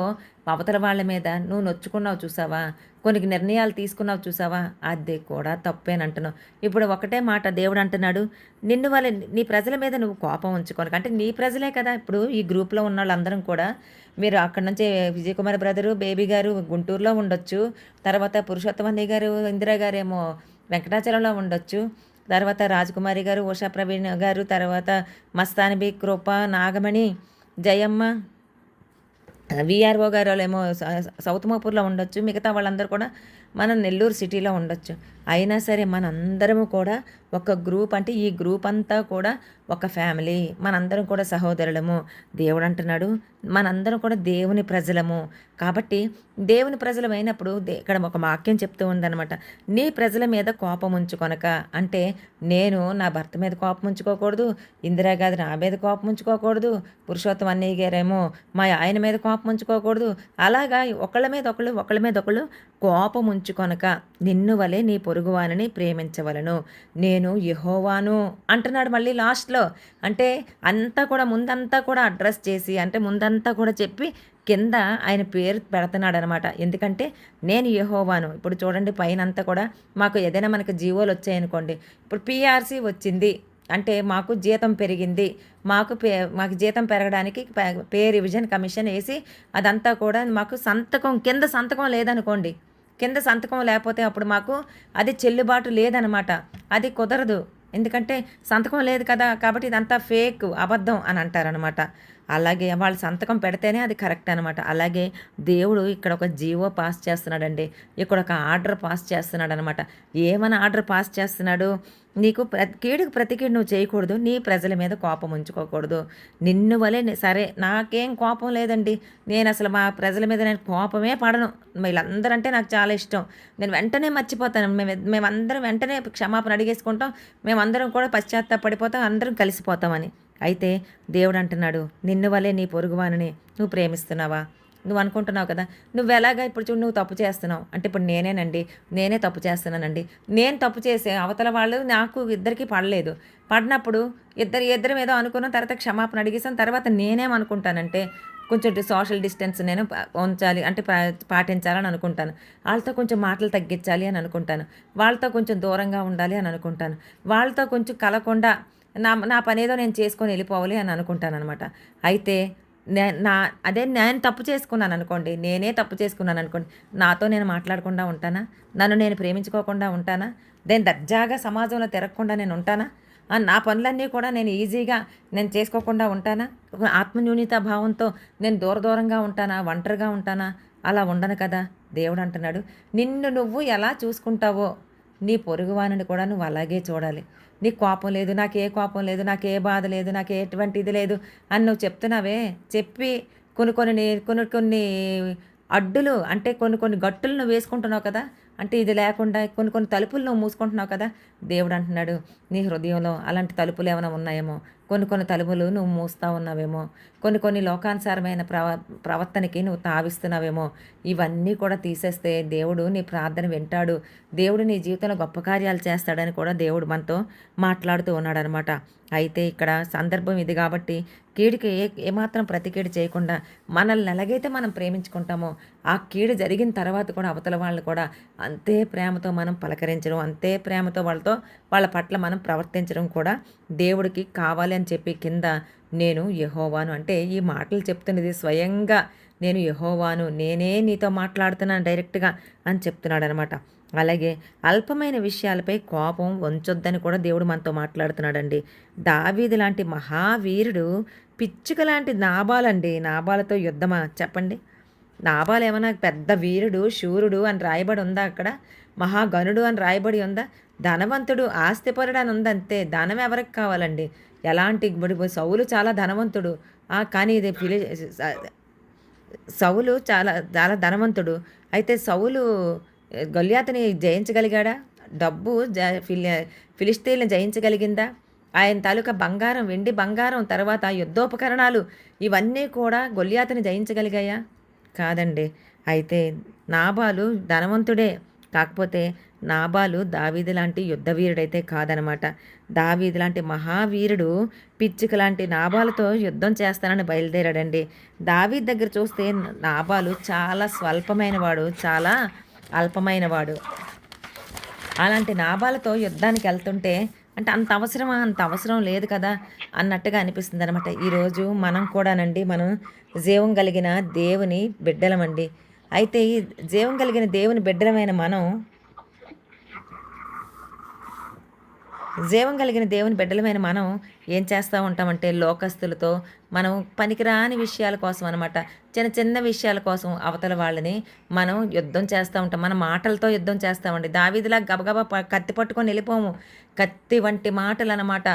అవతల వాళ్ళ మీద నువ్వు నొచ్చుకున్నావు చూసావా, కొన్ని నిర్ణయాలు తీసుకున్నావు చూసావా, అది కూడా తప్పేనంటున్నావు. ఇప్పుడు ఒకటే మాట దేవుడు అంటున్నాడు, నీ ప్రజల మీద నువ్వు కోపం ఉంచుకోను. అంటే నీ ప్రజలే కదా. ఇప్పుడు ఈ గ్రూప్లో ఉన్న వాళ్ళందరం కూడా మీరు అక్కడి నుంచే విజయకుమార్ బ్రదరు, బేబీ గారు గుంటూరులో ఉండొచ్చు, తర్వాత పురుషోత్తమన్నయ్య గారు, ఇందిరా గారేమో వెంకటాచలంలో ఉండొచ్చు, తర్వాత రాజకుమారి గారు, ఉషా ప్రవీణ్ గారు, తర్వాత మస్తానబి, కృప, నాగమణి, జయమ్మ, విఆర్ఓ గారు ఏమో సౌత్ మోపూర్లో ఉండొచ్చు, మిగతా వాళ్ళందరూ కూడా మన నెల్లూరు సిటీలో ఉండొచ్చు. అయినా సరే మనందరము కూడా ఒక గ్రూప్, అంటే ఈ గ్రూప్ అంతా కూడా ఒక ఫ్యామిలీ, మనందరం కూడా సహోదరులము. దేవుడు అంటున్నాడు మనందరం కూడా దేవుని ప్రజలము. కాబట్టి దేవుని ప్రజలం అయినప్పుడు ఇక్కడ ఒక వాక్యం చెప్తూ ఉందన్నమాట, నీ ప్రజల మీద కోపం ఉంచుకొనక. అంటే నేను నా భర్త మీద కోపం ఉంచుకోకూడదు, ఇందిరాగాంధీ నా మీద కోపం ఉంచుకోకూడదు, పురుషోత్తం అన్నయ్య గారేమో మా ఆయన మీద కోపం ఉంచుకోకూడదు. అలాగా ఒకళ్ళ మీద ఒకళ్ళు కోపం ఉంచుకొనక నిన్ను వలె నీ పొరుగువానిని ప్రేమించవలను, నేను యెహోవాను అంటున్నాడు మళ్ళీ లాస్ట్లో. అంటే అంతా కూడా ముందంతా కూడా అడ్రస్ చేసి, అంటే ముందంతా కూడా చెప్పి కింద ఆయన పేరు పెడుతున్నాడు అనమాట. ఎందుకంటే నేను యెహోవాను. ఇప్పుడు చూడండి పైన అంతా కూడా మాకు ఏదైనా మనకు జీవోలు వచ్చాయనుకోండి, ఇప్పుడు పిఆర్సీ వచ్చింది అంటే మాకు జీతం పెరిగింది, మాకు జీతం పెరగడానికి పే రివిజన్ కమిషన్ వేసి అదంతా కూడా మాకు కింద సంతకం లేదనుకోండి, కింద సంతకం లేకపోతే అప్పుడు మాకు అది చెల్లుబాటు లేదనమాట, అది కుదరదు. ఎందుకంటే సంతకం లేదు కదా, కాబట్టి ఇదంతా ఫేక్, అబద్ధం అని అంటారనమాట. అలాగే వాళ్ళు సంతకం పెడితేనే అది కరెక్ట్ అనమాట. అలాగే దేవుడు ఇక్కడ ఒక జీవో పాస్ చేస్తున్నాడండి, ఇక్కడ ఒక ఆర్డర్ పాస్ చేస్తున్నాడు అనమాట. ఏమైనా ఆర్డర్ పాస్ చేస్తున్నాడు, నీకు కీడుకు ప్రతి కీడు నువ్వు చేయకూడదు, నీ ప్రజల మీద కోపం ఉంచుకోకూడదు. నిన్ను వలే సరే నాకేం కోపం లేదండి, నేను అసలు మా ప్రజల మీద నేను కోపమే పడను, వీళ్ళందరంటే నాకు చాలా ఇష్టం, నేను వెంటనే మర్చిపోతాను, మేమందరం వెంటనే క్షమాపణ అడిగేసుకుంటాం, మేమందరం కూడా పశ్చాత్తాపడిపోతాం, అందరం కలిసిపోతామని. అయితే దేవుడు అంటున్నాడు నిన్ను వలే నీ పొరుగువానిని నువ్వు ప్రేమిస్తున్నావా? నువ్వు అనుకుంటున్నావు కదా, నువ్వు ఎలాగా ఇప్పుడు చూడు నువ్వు తప్పు చేస్తున్నావు అంటే, ఇప్పుడు నేనే తప్పు చేస్తున్నానండి, నేను తప్పు చేసే అవతల వాళ్ళు నాకు ఇద్దరికి పడలేదు, పడినప్పుడు ఇద్దరం ఏదో అనుకున్న తర్వాత క్షమాపణ అడిగేసాను, తర్వాత నేనేమనుకుంటానంటే కొంచెం సోషల్ డిస్టెన్స్ నేను ఉంచాలి అంటే పాటించాలని అనుకుంటాను, వాళ్ళతో కొంచెం మాటలు తగ్గించాలి అని అనుకుంటాను, వాళ్ళతో కొంచెం దూరంగా ఉండాలి అని అనుకుంటాను, వాళ్ళతో కొంచెం కలకుండా నా పనేదో నేను చేసుకొని వెళ్ళిపోవాలి అని అనుకుంటాను అనమాట. అయితే నేను తప్పు చేసుకున్నాను అనుకోండి, నేనే తప్పు చేసుకున్నాను అనుకోండి, నాతో నేను మాట్లాడకుండా ఉంటానా? నన్ను నేను ప్రేమించుకోకుండా ఉంటానా? నేను దర్జాగా సమాజంలో తిరగకుండా నేను ఉంటానా? నా పనులన్నీ కూడా నేను ఈజీగా నేను చేసుకోకుండా ఉంటానా? ఆత్మన్యూన్యత భావంతో నేను దూరంగా ఉంటానా? ఒంటరిగా ఉంటానా? అలా ఉండను కదా. దేవుడు అంటున్నాడు నిన్ను నువ్వు ఎలా చూసుకుంటావో నీ పొరుగువానిని కూడా నువ్వు అలాగే చూడాలి. నీకు కోపం లేదు, నాకే కోపం లేదు, నాకే బాధ లేదు, నాకు ఎటువంటి ఇది లేదు అని నువ్వు చెప్తున్నావే, చెప్పి కొన్ని అడ్డులు అంటే కొన్ని గట్టులు నువ్వు వేసుకుంటున్నావు కదా, అంటే ఇది లేకుండా కొన్ని తలుపులు నువ్వు మూసుకుంటున్నావు కదా. దేవుడు అంటున్నాడు నీ హృదయంలో అలాంటి తలుపులు ఏమైనా ఉన్నాయేమో, కొన్ని తలుపులు నువ్వు మూస్తూ ఉన్నావేమో, కొన్ని లోకానుసారమైన ప్రవర్తనకి నువ్వు తావిస్తున్నావేమో, ఇవన్నీ కూడా తీసేస్తే దేవుడు నీ ప్రార్థన వింటాడు, దేవుడు నీ జీవితంలో గొప్ప కార్యాలు చేస్తాడని కూడా దేవుడు మనతో మాట్లాడుతూ ఉన్నాడు అనమాట. అయితే ఇక్కడ సందర్భం ఇది కాబట్టి కీడుకి ఏమాత్రం ప్రతికీడు చేయకుండా మనల్ని ఎలాగైతే మనం ప్రేమించుకుంటామో ఆ కీడు జరిగిన తర్వాత కూడా అవతల వాళ్ళని కూడా అంతే ప్రేమతో మనం పలకరించడం, అంతే ప్రేమతో వాళ్ళ పట్ల మనం ప్రవర్తించడం కూడా దేవుడికి కావాలి అని చెప్పి కింద నేను యెహోవాను అంటే ఈ మాటలు చెప్తున్నది స్వయంగా నేను యెహోవాను, నేనే నీతో మాట్లాడుతున్నాను డైరెక్ట్గా అని చెప్తున్నాడు అనమాట. అలాగే అల్పమైన విషయాలపై కోపం ఉంచొద్దని కూడా దేవుడు మనతో మాట్లాడుతున్నాడండి. దావీదు లాంటి మహావీరుడు పిచ్చుక లాంటి నాబాలండి, నాబాలతో యుద్ధమా చెప్పండి? నాబాలు ఏమైనా పెద్ద వీరుడు శూరుడు అని రాయబడి ఉందా అక్కడ? మహాగణుడు అని రాయబడి ఉందా? ధనవంతుడు ఆస్తిపరుడు అని ఉందంతే. ధనం ఎవరికి కావాలండి? ఎలాంటి సౌలు చాలా ధనవంతుడు, కానీ ఇది సౌలు చాలా చాలా ధనవంతుడు. అయితే సౌలు గొల్యాతుని జయించగలిగాడా? డబ్బు ఫిలిష్తీన్లను జయించగలిగిందా? ఆయన తాలూకా బంగారం, వెండి బంగారం, తర్వాత యుద్ధోపకరణాలు ఇవన్నీ కూడా గొల్యాతుని జయించగలిగాయా? కాదండి. అయితే నాబాలు ధనవంతుడే, కాకపోతే నాబాలు దావీదు లాంటి యుద్ధవీరుడైతే కాదనమాట. దావీదు లాంటి మహావీరుడు పిచ్చుక లాంటి నాబాలుతో యుద్ధం చేస్తానని బయలుదేరాడండి. దావీదు దగ్గర చూస్తే నాబాలు చాలా స్వల్పమైనవాడు, చాలా అల్పమైనవాడు. అలాంటి నాబాలతో యుద్ధానికి వెళ్తుంటే అంటే అంత అవసరం లేదు కదా అన్నట్టుగా అనిపిస్తుంది అనమాట. ఈరోజు మనం కూడానండి, మనం జీవం కలిగిన దేవుని బిడ్డలమండి. అయితే ఈ జీవం కలిగిన దేవుని బిడ్డలమైన మనం జీవం కలిగిన దేవుని బిడ్డలమైన మనం ఏం చేస్తూ ఉంటామంటే లోకస్తులతో మనం పనికిరాని విషయాల కోసం అనమాట, చిన్న చిన్న విషయాల కోసం అవతల వాళ్ళని మనం యుద్ధం చేస్తూ ఉంటాం. మన మాటలతో యుద్ధం చేస్తామండి. దావీదులా గబగబా కత్తి పట్టుకొని వెళ్ళిపోము. కత్తి వంటి మాటలు అనమాట,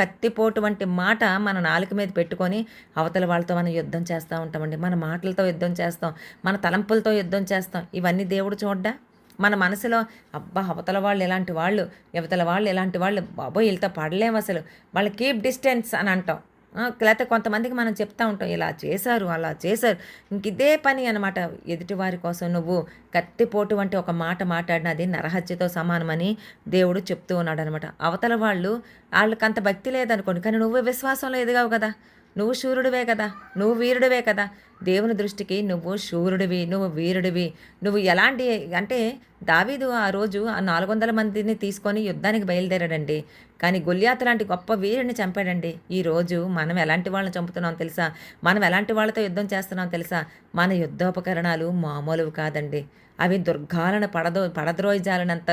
కత్తిపోటు వంటి మాట మన నాలుక మీద పెట్టుకొని అవతల వాళ్ళతో మనం యుద్ధం చేస్తూ ఉంటామండి. మన మాటలతో యుద్ధం చేస్తాం, మన తలంపులతో యుద్ధం చేస్తాం. ఇవన్నీ దేవుడు చూడ్డా? మన మనసులో అబ్బా అవతల వాళ్ళు ఎలాంటి వాళ్ళు, యువతల వాళ్ళు ఎలాంటి వాళ్ళు, బాబోయ్ వీళ్ళతో పడలేము అసలు, వాళ్ళు కీప్ డిస్టెన్స్ అని అంటాం. లేకపోతే కొంతమందికి మనం చెప్తా ఉంటాం ఇలా చేశారు అలా చేశారు, ఇంక ఇదే పని అనమాట. ఎదుటివారి కోసం నువ్వు కత్తిపోటు వంటి ఒక మాట మాట్లాడిన అది నరహత్యతో సమానమని దేవుడు చెప్తూ ఉన్నాడు అనమాట. అవతల వాళ్ళకి అంత భక్తి లేదనుకోండి, కానీ నువ్వు విశ్వాసంలో ఎదిగావు కదా, నువ్వు శూరుడివే కదా, నువ్వు వీరుడివే కదా. దేవుని దృష్టికి నువ్వు శూరుడివి, నువ్వు వీరుడివి. నువ్వు ఎలాంటి అంటే దావీదు ఆ రోజు ఆ 400 మందిని తీసుకొని యుద్ధానికి బయలుదేరాడండి, కానీ గొల్యాతు లాంటి గొప్ప వీరుని చంపాడండి. ఈరోజు మనం ఎలాంటి వాళ్ళని చంపుతున్నాం తెలుసా? మనం ఎలాంటి వాళ్ళతో యుద్ధం చేస్తున్నాం తెలుసా? మన యుద్ధోపకరణాలు మామూలువి కాదండి. అవి దుర్గాలను పడద్రోయిజాలనంత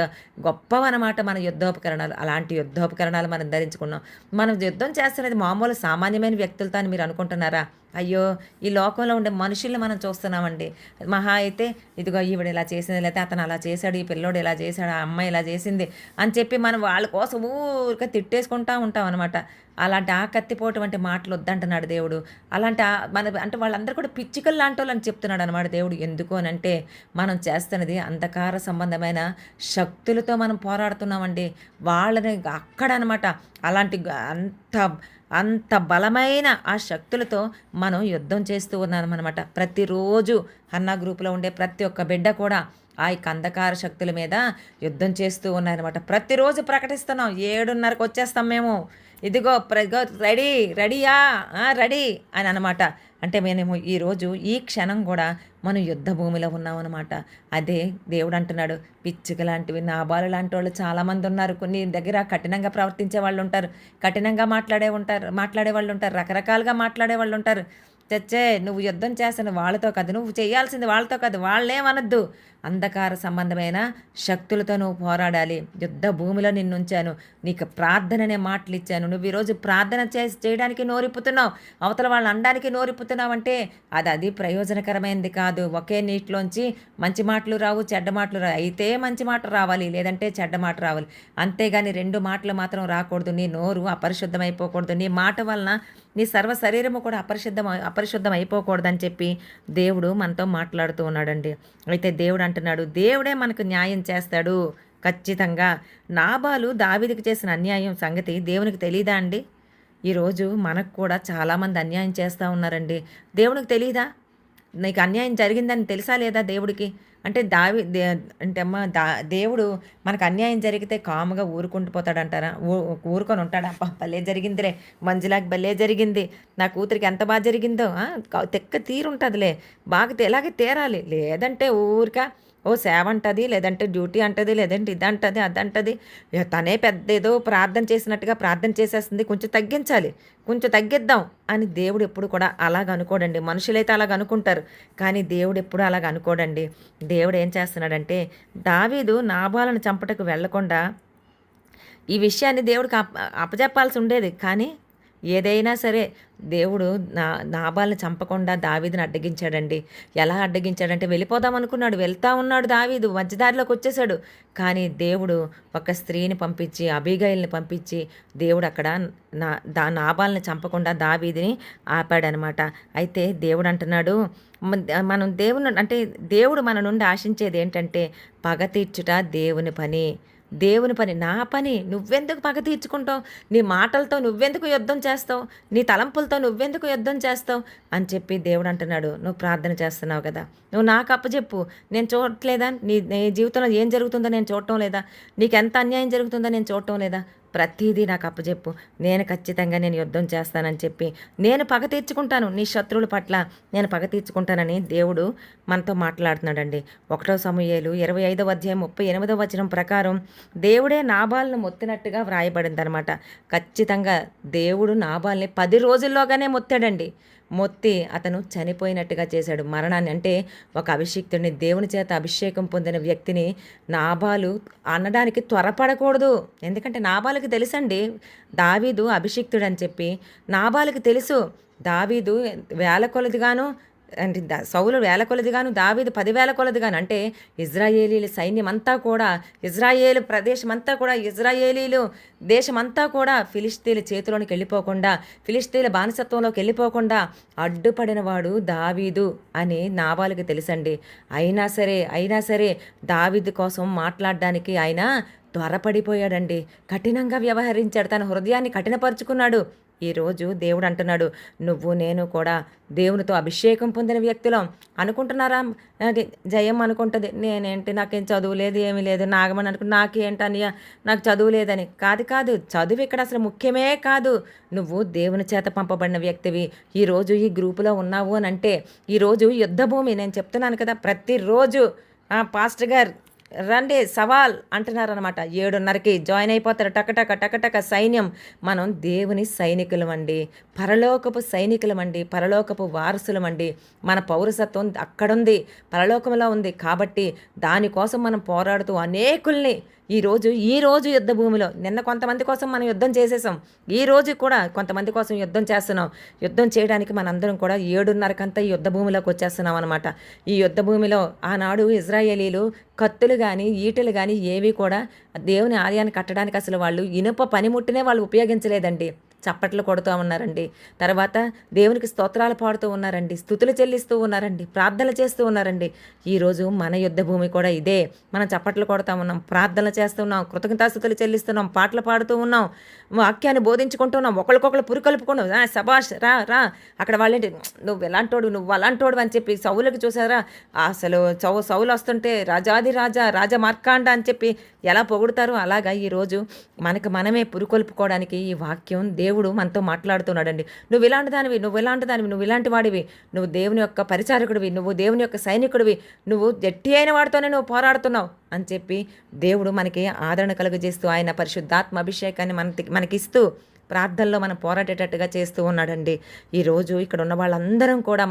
గొప్పవన్నమాట మన యుద్ధోపకరణాలు. అలాంటి యుద్ధోపకరణాలు మనం ధరించుకున్నాం. మనం యుద్ధం చేస్తున్నది మామూలు సామాన్యమైన వ్యక్తులతో అని మీరు అనుకుంటున్నారా? అయ్యో ఈ లోకంలో ఉండే మనుషుల్ని మనం చూస్తున్నామండి. మహా అయితే ఇదిగో ఈవిడ ఇలా చేసింది, లేకపోతే అతను అలా చేశాడు, ఈ పిల్లోడు ఇలా చేశాడు, ఆ అమ్మాయి ఇలా చేసింది అని చెప్పి మనం వాళ్ళ కోసం ఊరికే తిట్టేసుకుంటూ ఉంటాం అనమాట. అలాంటి ఆ కత్తిపోటు వంటి మాటలు వద్దంటున్నాడు దేవుడు. అలాంటి మన అంటే వాళ్ళందరూ కూడా పిచ్చికలు లాంటి వాళ్ళు అని చెప్తున్నాడు అనమాట దేవుడు. ఎందుకు అని అంటే మనం చేస్తున్నది అంధకార సంబంధమైన శక్తులతో మనం పోరాడుతున్నామండి. వాళ్ళని అక్కడ అనమాట అలాంటి అంత బలమైన ఆ శక్తులతో మనం యుద్ధం చేస్తూ ఉన్నాం అనమాట. ప్రతిరోజు అన్న గ్రూపులో ఉండే ప్రతి ఒక్క బిడ్డ కూడా ఆ యొక్క అంధకార శక్తుల మీద యుద్ధం చేస్తూ ఉన్నారనమాట. ప్రతిరోజు ప్రకటిస్తున్నాం, 7:30కి వచ్చేస్తాం మేము, ఇదిగో రెడీ రెడీయా రెడీ అని అనమాట. అంటే మేము ఈరోజు ఈ క్షణం కూడా మనం యుద్ధ భూమిలో ఉన్నామన్నమాట. అదే దేవుడు అంటున్నాడు, పిచ్చుక లాంటివి నాబాలు లాంటి వాళ్ళు చాలామంది ఉన్నారు. కొన్ని దగ్గర కఠినంగా ప్రవర్తించే వాళ్ళు ఉంటారు, కఠినంగా మాట్లాడే వాళ్ళు ఉంటారు, రకరకాలుగా మాట్లాడే వాళ్ళు ఉంటారు. చచ్చే నువ్వు యుద్ధం చేసిన వాళ్ళతో కాదు, నువ్వు చేయాల్సింది వాళ్ళతో కాదు, వాళ్ళేమనద్దు. అంధకార సంబంధమైన శక్తులతో నువ్వు పోరాడాలి. యుద్ధ భూమిలో నిన్నుంచాను, నీకు ప్రార్థననే మాటలు ఇచ్చాను. నువ్వు ఈరోజు ప్రార్థన చేయడానికి నోరిప్పుతున్నావు, అవతల వాళ్ళు అనడానికి నోరిప్పుతున్నావు అంటే అది ప్రయోజనకరమైనది కాదు. ఒకే నీటిలోంచి మంచి మాటలు రావు, చెడ్డ మాటలు రావు. అయితే మంచి మాట రావాలి, లేదంటే చెడ్డ మాట రావాలి. అంతేగాని 2 మాటలు మాత్రం రాకూడదు. నీ నోరు అపరిశుద్ధం అయిపోకూడదు, నీ మాట వలన నీ సర్వ శరీరము కూడా అపరిశుద్ధం అయిపోకూడదని చెప్పి దేవుడు మనతో మాట్లాడుతూ ఉన్నాడండి. అయితే దేవుడు అంటున్నాడు, దేవుడే మనకు న్యాయం చేస్తాడు ఖచ్చితంగా. నాబాలు దావీదుకు చేసిన అన్యాయం సంగతి దేవునికి తెలియదా అండి? ఈరోజు మనకు కూడా చాలామంది అన్యాయం చేస్తూ ఉన్నారండి. దేవునికి తెలియదా? నీకు అన్యాయం జరిగిందని తెలుసా లేదా దేవుడికి? అంటే అంటే అమ్మ దేవుడు మనకు అన్యాయం జరిగితే కాముగా ఊరుకుంటూ పోతాడంటారా? ఊరుకొని ఉంటాడా? భలే జరిగిందిలే, మంజులాకి భలే జరిగింది, నా కూతురికి ఎంత బాగా జరిగిందో, తెక్క తీరుంటుందిలే, బాగా ఎలాగే తీరాలి. లేదంటే ఊరిక ఓ సేవ అంటది, లేదంటే డ్యూటీ అంటది, లేదంటే ఇదంటది అదంటది, తనే పెద్ద ఏదో ప్రార్థన చేసినట్టుగా ప్రార్థన చేసేస్తుంది, కొంచెం తగ్గించాలి, కొంచెం తగ్గిద్దాం అని దేవుడు ఎప్పుడు కూడా అలాగ అనుకోడండి. మనుషులైతే అలాగ అనుకుంటారు, కానీ దేవుడు ఎప్పుడు అలాగ అనుకోడండి. దేవుడు ఏం చేస్తున్నాడంటే దావీదు నాబాలను చంపటకు వెళ్లకుండా ఈ విషయాన్ని దేవుడికి అప్పచెప్పాల్సి ఉండేది. కానీ ఏదైనా సరే దేవుడు నాబాల్ని చంపకుండా దావీదుని అడ్డగించాడండి. ఎలా అడ్డగించాడంటే వెళ్ళిపోదాం అనుకున్నాడు, వెళ్తా ఉన్నాడు, దావీదు మధ్యదారిలోకి వచ్చేసాడు. కానీ దేవుడు ఒక స్త్రీని పంపించి, అబీగయిల్ని పంపించి దేవుడు అక్కడ నాబాల్ని చంపకుండా దావీదుని ఆపాడనమాట. అయితే దేవుడు అంటున్నాడు, మనం దేవుడు మన నుండి ఆశించేది ఏంటంటే పగ తీర్చుట దేవుని పని, నా పని. నువ్వెందుకు పగ తీర్చుకుంటావు? నీ మాటలతో నువ్వెందుకు యుద్ధం చేస్తావు? నీ తలంపులతో నువ్వెందుకు యుద్ధం చేస్తావు అని చెప్పి దేవుడు అంటున్నాడు, నువ్వు ప్రార్థన చేస్తున్నావు కదా, నువ్వు నాకు అప్పచెప్పు, నేను చూడట్లేదా? నీ జీవితంలో ఏం జరుగుతుందో నేను చూడటం లేదా? నీకు ఎంత అన్యాయం జరుగుతుందో నేను చూడటం లేదా? ప్రతిదీ నాకు అప్పచెప్పు, నేను ఖచ్చితంగా యుద్ధం చేస్తానని చెప్పి నేను పగ తీర్చుకుంటాను, నీ శత్రువుల పట్ల నేను పగ తీర్చుకుంటానని దేవుడు మనతో మాట్లాడుతున్నాడండి. 1 సమూయేలు 25వ అధ్యాయం 38వ వచనం ప్రకారం దేవుడే నాబాల్ను మొత్తినట్టుగా వ్రాయబడిందనమాట. ఖచ్చితంగా దేవుడు నాబాల్ని 10 రోజుల్లోగానే మొత్తాడండి. మొత్తి అతను చనిపోయినట్టుగా చేశాడు. మరణాన్ని అంటే ఒక అభిషిక్తుడిని, దేవుని చేత అభిషేకం పొందిన వ్యక్తిని నాబాలు అనడానికి త్వరపడకూడదు. ఎందుకంటే నాబాలుకి తెలుసండి దావీదు అభిషిక్తుడని చెప్పి. నాబాలుకి తెలుసు దావీదు వేల కొలదిగాను, అంటే సౌలు వేల కొలదిగాను, దావీదు 10,000 కొలదిగాను. అంటే ఇజ్రాయేలీల సైన్యం అంతా కూడా, ఇజ్రాయేలు ప్రదేశం అంతా కూడా, ఇజ్రాయేలీలు దేశమంతా కూడా ఫిలిష్తీన్ల చేతిలోనికి వెళ్ళిపోకుండా, ఫిలిష్తీన్ల బానిసత్వంలోకి వెళ్ళిపోకుండా అడ్డుపడిన వాడు దావీదు అని నాబాలుకి తెలుసండి. అయినా సరే దావీదు కోసం మాట్లాడడానికి ఆయన త్వరపడిపోయాడండి. కఠినంగా వ్యవహరించాడు, తన హృదయాన్ని కఠినపరుచుకున్నాడు. ఈరోజు దేవుడు అంటున్నాడు, నువ్వు నేను కూడా దేవునితో అభిషేకం పొందిన వ్యక్తులం. అనుకుంటున్నారా? అది జయం అనుకుంటుంది, నేనేంటి నాకేం చదువు లేదు, ఏమీ లేదు. నాగమని నాకేంటనియా నాకు చదువు లేదని. కాదు, చదువు ఇక్కడ అసలు ముఖ్యమే కాదు. నువ్వు దేవుని చేత పంపబడిన వ్యక్తివి. ఈరోజు ఈ గ్రూపులో ఉన్నావు అని అంటే, ఈరోజు యుద్ధభూమి. నేను చెప్తున్నాను కదా, ప్రతిరోజు పాస్టర్ గారు రండి సవాల్ అంటున్నారనమాట. 7:30కి జాయిన్ అయిపోతారు. టకటక సైన్యం. మనం దేవుని సైనికులమండి, పరలోకపు సైనికులమండి, పరలోకపు వారసులమండి. మన పౌరసత్వం అక్కడుంది, పరలోకంలో ఉంది. కాబట్టి దానికోసం మనం పోరాడుతూ అనేకుల్ని ఈ రోజు యుద్ధ భూమిలో, నిన్న కొంతమంది కోసం మనం యుద్ధం చేసేసాం, ఈ రోజు కూడా కొంతమంది కోసం యుద్ధం చేస్తున్నాం. యుద్ధం చేయడానికి మనందరం కూడా 7:30కంతా ఈ యుద్ధ భూమిలోకి వచ్చేస్తున్నాం అనమాట. ఈ యుద్ధ భూమిలో ఆనాడు ఇజ్రాయేలీలు కత్తులు కానీ ఈటెలు కానీ ఏవి కూడా దేవుని ఆలయాన్ని కట్టడానికి అసలు వాళ్ళు ఇనుప పనిముట్టునే వాళ్ళు ఉపయోగించలేదండి. చప్పట్లు కొడుతూ ఉన్నారండి. తర్వాత దేవునికి స్తోత్రాలు పాడుతూ ఉన్నారండి, స్తుతులు చెల్లిస్తూ ఉన్నారండి, ప్రార్థనలు చేస్తూ ఉన్నారండి. ఈరోజు మన యుద్ధ భూమి కూడా ఇదే. మనం చప్పట్లు కొడుతూ ఉన్నాం, ప్రార్థనలు చేస్తున్నాం, కృతజ్ఞతాస్తుతులు చెల్లిస్తున్నాం, పాటలు పాడుతూ ఉన్నాం, వాక్యాన్ని బోధించుకుంటున్నాం, ఒకరికొకరు పురుకలుపుకున్నాం. సబాష్ రా అక్కడ వాళ్ళేంటి, నువ్వు ఎలాంటోడు, నువ్వు అలాంటోడు అని చెప్పి సౌలుకి చూసారా, అసలు సౌలు వస్తుంటే రాజాది రాజా మార్కాండ అని చెప్పి ఎలా పొగుడుతారో, అలాగా ఈరోజు మనమే పురుకొల్పుకోవడానికి ఈ వాక్యం దేవుడు మనతో మాట్లాడుతున్నాడండి. నువ్వు ఇలాంటి దానివి, నువ్వు ఇలాంటి వాడివి, నువ్వు దేవుని యొక్క పరిచారకుడివి, నువ్వు దేవుని యొక్క సైనికుడివి, నువ్వు గట్టి అయిన వాడితోనే నువ్వు పోరాడుతున్నావు అని చెప్పి దేవుడు మనకి ఆదరణ కలుగజేస్తూ ఆయన పరిశుద్ధాత్మ అభిషేకాన్ని మనకిస్తూ ప్రార్థనలో మనం పోరాడేటట్టుగా చేస్తూ ఉన్నాడండి. ఈరోజు ఇక్కడ ఉన్న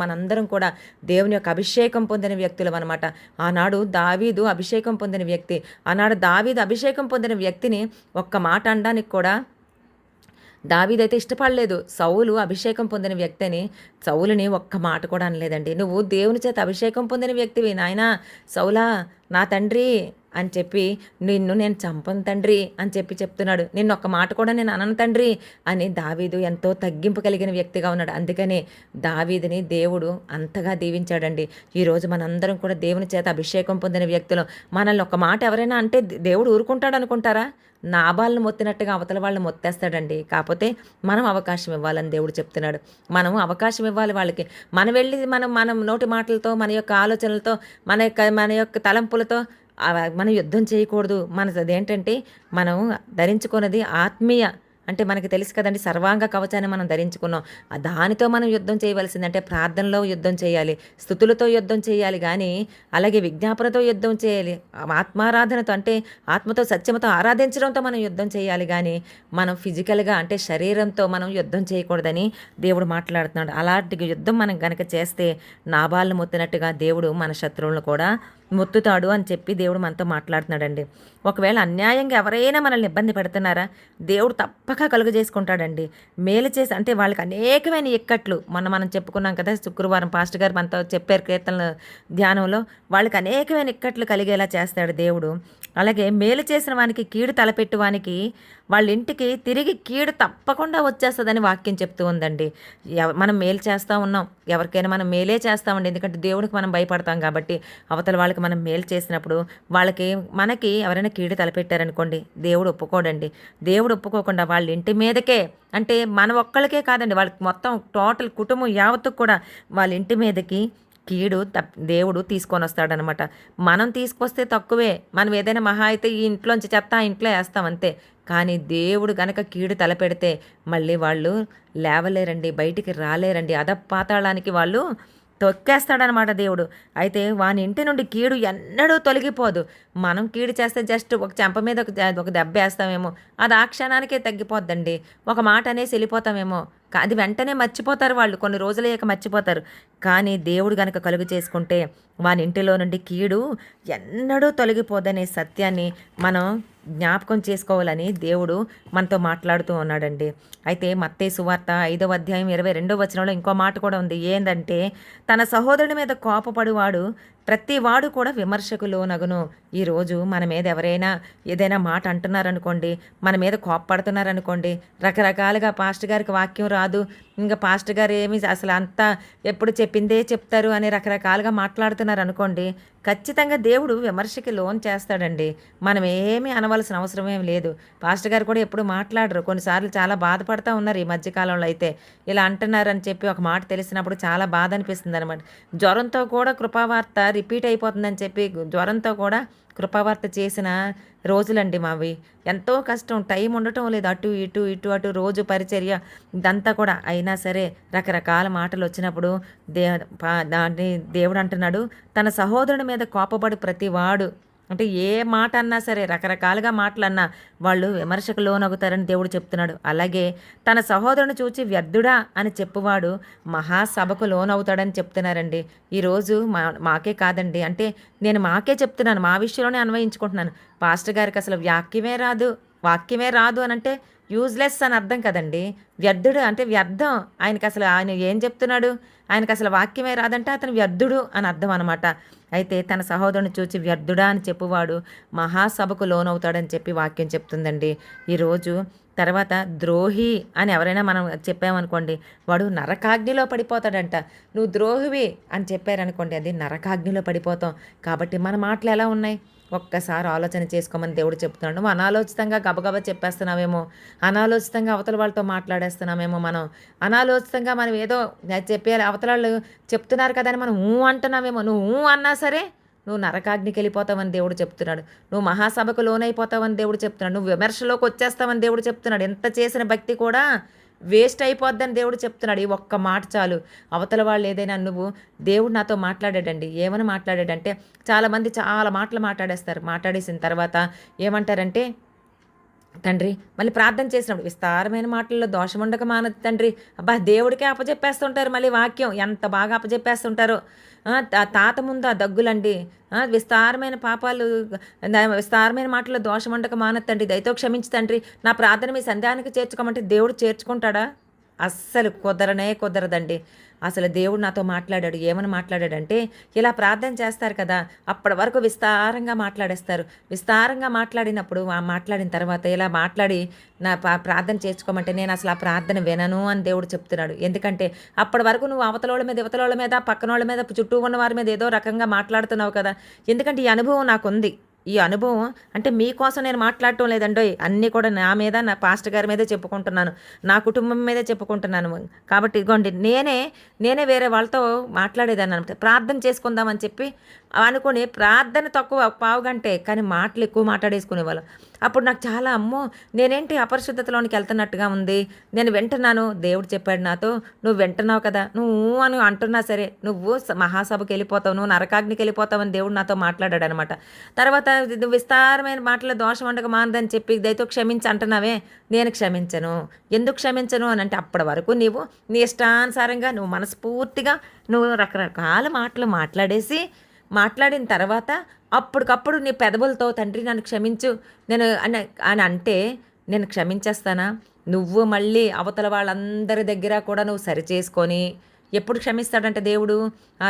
మనందరం కూడా దేవుని యొక్క అభిషేకం పొందిన వ్యక్తులం అనమాట. ఆనాడు దావీదు అభిషేకం పొందిన వ్యక్తిని ఒక్క మాట అనడానికి కూడా దావీదైతే ఇష్టపడలేదు. సౌలు అభిషేకం పొందిన వ్యక్తిని, సౌలుని ఒక్క మాట కూడా అనలేదండి. నువ్వు దేవుని చేత అభిషేకం పొందిన వ్యక్తివి నాయనా, సౌలా నా తండ్రి అని చెప్పి, నిన్ను నేను చంపను తండ్రి అని చెప్పి చెప్తున్నాడు. నిన్ను ఒక్క మాట కూడా నేను అనను తండ్రి అని దావీదు ఎంతో తగ్గింపు కలిగిన వ్యక్తిగా ఉన్నాడు. అందుకనే దావీదుని దేవుడు అంతగా దీవించాడండి. ఈరోజు మనందరం కూడా దేవుని చేత అభిషేకం పొందిన వ్యక్తులు. మనల్ని ఒక మాట ఎవరైనా అంటే దేవుడు ఊరుకుంటాడు అనుకుంటారా? నాబాలను మొత్తినట్టుగా అవతల వాళ్ళని మొత్తేస్తాడండి. కాకపోతే మనం అవకాశం ఇవ్వాలని దేవుడు చెప్తున్నాడు. మనం అవకాశం ఇవ్వాలి వాళ్ళకి. మనం వెళ్ళి మనం నోటి మాటలతో, మన యొక్క ఆలోచనలతో, మన యొక్క తలంపులతో మనం యుద్ధం చేయకూడదు. అదేంటంటే మనం ధరించుకున్నది ఆత్మీయ, అంటే మనకి తెలుసు కదండి, సర్వాంగ కవచాన్ని మనం ధరించుకున్నాం. దానితో మనం యుద్ధం చేయవలసిందంటే ప్రార్థనలో యుద్ధం చేయాలి, స్తుతులతో యుద్ధం చేయాలి, కానీ అలాగే విజ్ఞాపనతో యుద్ధం చేయాలి, ఆత్మారాధనతో అంటే ఆత్మతో సత్యమతో ఆరాధించడంతో మనం యుద్ధం చేయాలి. కానీ మనం ఫిజికల్గా అంటే శరీరంతో మనం యుద్ధం చేయకూడదని దేవుడు మాట్లాడుతున్నాడు. అలాంటి యుద్ధం మనం కనుక చేస్తే నాబాలను మొత్తినట్టుగా దేవుడు మన శత్రువులను కూడా మొత్తుతాడు అని చెప్పి దేవుడు మనతో మాట్లాడుతున్నాడండి. ఒకవేళ అన్యాయంగా ఎవరైనా మనల్ని ఇబ్బంది పెడుతున్నారా, దేవుడు తప్పక కలుగజేసుకుంటాడండి. మేలు చేసి అంటే వాళ్ళకి అనేకమైన ఇక్కట్లు, మనం చెప్పుకున్నాం కదా, శుక్రవారం పాస్టర్ గారు మనతో చెప్పారు కీర్తనల ధ్యానంలో, వాళ్ళకి అనేకమైన ఇక్కట్లు కలిగేలా చేస్తాడు దేవుడు. అలాగే మేలు చేసిన వానికి కీడు తలపెట్టు వానికి వాళ్ళ ఇంటికి తిరిగి కీడు తప్పకుండా వచ్చేస్తుందని వాక్యం చెప్తూ ఉందండి. మనం మేలు చేస్తూ ఉన్నాం, ఎవరికైనా మనం మేలే చేస్తామండి. ఎందుకంటే దేవుడికి మనం భయపడతాం కాబట్టి. అవతల వాళ్ళకి మనం మేలు చేసినప్పుడు మనకి ఎవరైనా కీడు తలపెట్టారనుకోండి, దేవుడు ఒప్పుకోడండి. దేవుడు ఒప్పుకోకుండా వాళ్ళ ఇంటి మీదకే, అంటే మన ఒక్కళ్ళకే కాదండి, వాళ్ళకి మొత్తం టోటల్ కుటుంబం యావత్తుకు కూడా వాళ్ళ ఇంటి మీదకి కీడు దేవుడు తీసుకొని వస్తాడనమాట. మనం తీసుకొస్తే తక్కువే, మనం ఏదైనా మహా అయితే ఈ ఇంట్లోంచి చెత్త ఆ ఇంట్లో వేస్తాం అంతే. కానీ దేవుడు గనక కీడు తలపెడితే మళ్ళీ వాళ్ళు లేవలేరండి, బయటికి రాలేరండి, అధపాతాళానికి వాళ్ళు తొక్కేస్తాడనమాట దేవుడు. అయితే వాని ఇంటి నుండి కీడు ఎన్నడూ తొలగిపోదు. మనం కీడు చేస్తే జస్ట్ ఒక చెంప మీద ఒక దెబ్బ వేస్తామేమో, అది ఆ క్షణానికే తగ్గిపోద్దండి. ఒక మాట అనేసి వెళ్ళిపోతామేమో, అది వెంటనే మర్చిపోతారు వాళ్ళు, కొన్ని రోజులయ్యాక మర్చిపోతారు. కానీ దేవుడు గనక కలుగు చేసుకుంటే వాని ఇంటిలో నుండి కీడు ఎన్నడూ తొలగిపోదనే సత్యాన్ని మనం జ్ఞాపకం చేసుకోవాలని దేవుడు మనతో మాట్లాడుతూ ఉన్నాడండి. అయితే మత్తయి సువార్త 5వ అధ్యాయం 22వ వచనంలో ఇంకో మాట కూడా ఉంది. ఏందంటే, తన సహోదరుని మీద కోపపడువాడు ప్రతి వాడు కూడా విమర్శకు లోనగును. ఈరోజు మన మీద ఎవరైనా ఏదైనా మాట అంటున్నారనుకోండి, మన మీద కోపపడుతున్నారనుకోండి, రకరకాలుగా పాస్టర్ గారికి వాక్యం రాదు, ఇంకా పాస్టర్ గారు ఏమి అసలు అంతా ఎప్పుడు చెప్పిందే చెప్తారు అని రకరకాలుగా మాట్లాడుతున్నారు అనుకోండి, ఖచ్చితంగా దేవుడు విమర్శకి లోన్ చేస్తాడండి. మనం ఏమీ అనవలసిన అవసరం ఏమి లేదు. పాస్టర్ గారు కూడా ఎప్పుడు మాట్లాడరు. కొన్నిసార్లు చాలా బాధపడుతూ ఉన్నారు ఈ మధ్యకాలంలో అయితే. ఇలా అంటున్నారని చెప్పి ఒక మాట తెలిసినప్పుడు చాలా బాధ అనిపిస్తుంది అనమాట. జ్వరంతో కూడా కృపావార్త రిపీట్ అయిపోతుందని చెప్పి జ్వరంతో కూడా కృపావార్త చేసిన రోజులండి మావి. ఎంతో కష్టం, టైం ఉండటం లేదు, అటు ఇటు ఇటు అటు రోజు పరిచర్య ఇదంతా కూడా. అయినా సరే రకరకాల మాటలు వచ్చినప్పుడు దాన్ని దేవుడు అంటున్నాడు, తన సహోదరుని మీద కోపపడి ప్రతి వాడు, అంటే ఏ మాట అన్నా సరే రకరకాలుగా మాటలన్నా వాళ్ళు విమర్శకు లోనవుతారని దేవుడు చెప్తున్నాడు. అలాగే తన సహోదరుని చూచి వ్యర్థుడా అని చెప్పువాడు మహాసభకు లోనవుతాడని చెప్తున్నారండి. ఈరోజు మాకే కాదండి, అంటే నేను మాకే చెప్తున్నాను, మా విషయంలోనే అన్వయించుకుంటున్నాను. పాస్టర్ గారికి అసలు వాక్యమే రాదు అని అంటే యూజ్లెస్ అని అర్థం కదండి. వ్యర్థుడు అంటే వ్యర్థం. ఆయన ఏం చెప్తున్నాడు, ఆయనకు అసలు వాక్యమే రాదంటే అతను వ్యర్థుడు అని అర్థం అనమాట. అయితే తన సహోదరుని చూచి వ్యర్థుడా అని చెప్పువాడు మహాసభకు లోనవుతాడని చెప్పి వాక్యం చెప్తుందండి. ఈరోజు తర్వాత ద్రోహి అని ఎవరైనా మనం చెప్పామనుకోండి, వాడు నరకాగ్నిలో పడిపోతాడంట. నువ్వు ద్రోహివి అని చెప్పారనుకోండి, అది నరకాగ్నిలో పడిపోతాం. కాబట్టి మన మాటలు ఎలా ఉన్నాయి ఒక్కసారి ఆలోచన చేసుకోమని దేవుడు చెప్తున్నాడు. నువ్వు అనాలోచితంగా గబగబా చెప్పేస్తున్నావేమో, అనాలోచితంగా అవతల వాళ్ళతో మాట్లాడేస్తున్నామేమో, అనాలోచితంగా మనం ఏదో చెప్పేయాలి, అవతల వాళ్ళు చెప్తున్నారు కదా అని మనం అంటున్నామేమో. నువ్వు అన్నా సరే నువ్వు నరకాగ్నికి వెళ్ళిపోతావని దేవుడు చెప్తున్నాడు. నువ్వు మహాసభకు లోనైపోతావని దేవుడు చెప్తున్నాడు. నువ్వు విమర్శలోకి వచ్చేస్తావని దేవుడు చెప్తున్నాడు. ఎంత చేసిన భక్తి కూడా వేస్ట్ అయిపోద్దని దేవుడు చెప్తున్నాడు. ఈ ఒక్క మాట చాలు. అవతల వాళ్ళు ఏదైనా దేవుడు నాతో మాట్లాడాడండి. ఏమని మాట్లాడాడంటే, చాలామంది చాలా మాటలు మాట్లాడేస్తారు. మాట్లాడేసిన తర్వాత ఏమంటారంటే, తండ్రి మళ్ళీ ప్రార్థన చేసినప్పుడు విస్తారమైన మాటల్లో దోషం ఉండక మానదు తండ్రి. అబ్బా, దేవుడికే అప్పచెప్పేస్తుంటారు. మళ్ళీ వాక్యం ఎంత బాగా అప్పచెప్పేస్తుంటారో. తాత ముందు ఆ దగ్గులండి, విస్తారమైన పాపాలు, విస్తారమైన మాటల్లో దోషం ఉండక మానదు తండ్రి, దయతో క్షమించు తండ్రి, నా ప్రార్థన మీ సంధ్యానికి చేర్చుకోమంటే దేవుడు చేర్చుకుంటాడా? అస్సలు కుదరదండి. అసలు దేవుడు నాతో మాట్లాడాడు. ఏమని మాట్లాడాడంటే, ఇలా ప్రార్థన చేస్తారు కదా, అప్పటి వరకు విస్తారంగా మాట్లాడేస్తారు. విస్తారంగా మాట్లాడినప్పుడు మాట్లాడిన తర్వాత ఇలా మాట్లాడి నా ప్రార్థన చేసుకోమంటే నేను అసలు ఆ ప్రార్థన వినను అని దేవుడు చెప్తున్నాడు. ఎందుకంటే అప్పటి వరకు నువ్వు అవతలోళ్ళ మీద, ఇవతలోళ్ళ మీద, పక్కనోళ్ళ మీద, చుట్టూ ఉన్న వారి మీద ఏదో రకంగా మాట్లాడుతున్నావు కదా. ఎందుకంటే ఈ అనుభవం నాకుంది. ఈ అనుభవం అంటే మీకోసం నేను మాట్లాడటం లేదండోయ్, అన్నీ కూడా నా మీద, నా పాస్టర్ గారి మీదే చెప్పుకుంటున్నాను, నా కుటుంబం మీదే చెప్పుకుంటున్నాను. కాబట్టి ఇదిగోండి, నేనే వేరే వాళ్ళతో మాట్లాడేదాన్ని అనమాట. ప్రార్థన చేసుకుందామని చెప్పి అనుకుని ప్రార్థన తక్కువ పావుగంటే, కానీ మాటలు ఎక్కువ మాట్లాడేసుకునేవాళ్ళం. అప్పుడు నాకు చాలా, అమ్మో నేనేంటి అపరిశుద్ధతలోనికి వెళ్తున్నట్టుగా ఉంది, నేను వింటున్నాను, దేవుడు చెప్పాడు నాతో, నువ్వు వింటున్నావు కదా, నువ్వు అని అంటున్నా సరే నువ్వు మహాసభకి వెళ్ళిపోతావు, నువ్వు నరకాగ్నికి వెళ్ళిపోతావు అని దేవుడు నాతో మాట్లాడాడు అనమాట. తర్వాత నువ్వు విస్తారమైన మాటలు దోషం ఉండక మానదని చెప్పి దయతో క్షమించి అంటున్నావే, నేను క్షమించను. ఎందుకు క్షమించను అని అంటే, అప్పటి వరకు నీవు నీ ఇష్టానుసారంగా నువ్వు మనస్ఫూర్తిగా నువ్వు రకరకాల మాటలు మాట్లాడిన తర్వాత అప్పటికప్పుడు నీ పెదవులతో తండ్రి నన్ను క్షమించు అని అంటే నేను క్షమించేస్తానా? నువ్వు మళ్ళీ అవతల వాళ్ళందరి దగ్గర కూడా నువ్వు సరిచేసుకొని ఎప్పుడు క్షమిస్తాడంటే దేవుడు,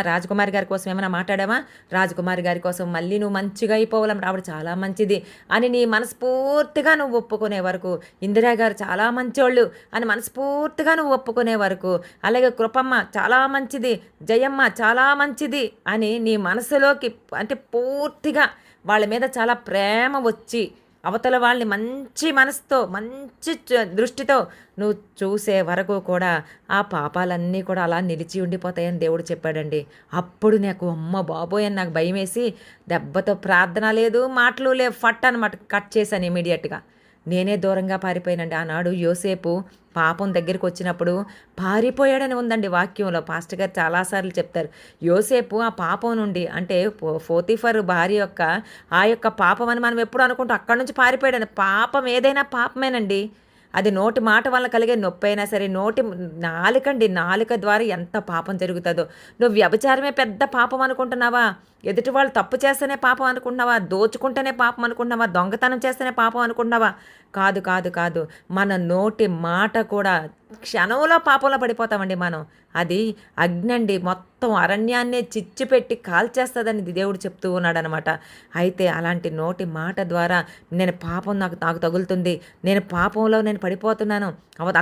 రాజకుమారి గారి కోసం ఏమైనా మాట్లాడావా, రాజకుమారి గారి కోసం మళ్ళీ నువ్వు మంచిగా అయిపోవాలన్నమాట, ఆవిడ చాలా మంచిది అని నీ మనస్ఫూర్తిగా నువ్వు ఒప్పుకునే వరకు, ఇందిరా గారు చాలా మంచోళ్ళు అని మనస్ఫూర్తిగా నువ్వు ఒప్పుకునే వరకు, అలాగే కృపమ్మ చాలా మంచిది, జయమ్మ చాలా మంచిది అని నీ మనసులోకి అంటే పూర్తిగా వాళ్ళ మీద చాలా ప్రేమ వచ్చి అవతల వాళ్ళని మంచి మనసుతో, మంచి దృష్టితో నువ్వు చూసే వరకు కూడా ఆ పాపాలన్నీ కూడా అలా నిలిచి ఉండిపోతాయని దేవుడు చెప్పాడండి. అప్పుడు నాకు అమ్మ బాబోయ్ అని నాకు భయం వేసి, దెబ్బతో ప్రార్థన లేదు, మాటలు లేవు, ఫట్ అనమాట కట్ చేశాను ఇమీడియట్గా. నేనే దూరంగా పారిపోయానండి. ఆనాడు యోసేపు పాపం దగ్గరికి వచ్చినప్పుడు పారిపోయాడని ఉందండి వాక్యంలో. పాస్టర్ గారు చాలాసార్లు చెప్తారు, యోసేపు ఆ పాపం నుండి, అంటే పోతీఫర్ భార్య యొక్క ఆ యొక్క పాపం అని మనం ఎప్పుడు అనుకుంటాం, అక్కడి నుంచి పారిపోయాడని. పాపం ఏదైనా పాపమేనండి. అది నోటి మాట వల్ల కలిగే నొప్పి అయినా సరే, నాలుక ద్వారా ఎంత పాపం జరుగుతుందో. నువ్వు వ్యభిచారమే పెద్ద పాపం అనుకుంటున్నావా? ఎదుటి వాళ్ళు తప్పు చేస్తేనే పాపం అనుకుంటున్నావా? దోచుకుంటేనే పాపం అనుకుంటున్నావా? దొంగతనం చేస్తేనే పాపం అనుకుంటున్నావా? కాదు కాదు కాదు, మన నోటి మాట కూడా క్షణంలో పాపంలో పడిపోతామండి మనం. అది అగ్నండి, మొత్తం అరణ్యాన్నే చిచ్చు పెట్టి కాల్చేస్తుందని దేవుడు చెప్తూ ఉన్నాడనమాట. అయితే అలాంటి నోటి మాట ద్వారా పాపం నాకు నాకు తగులుతుంది, పాపంలో పడిపోతున్నాను,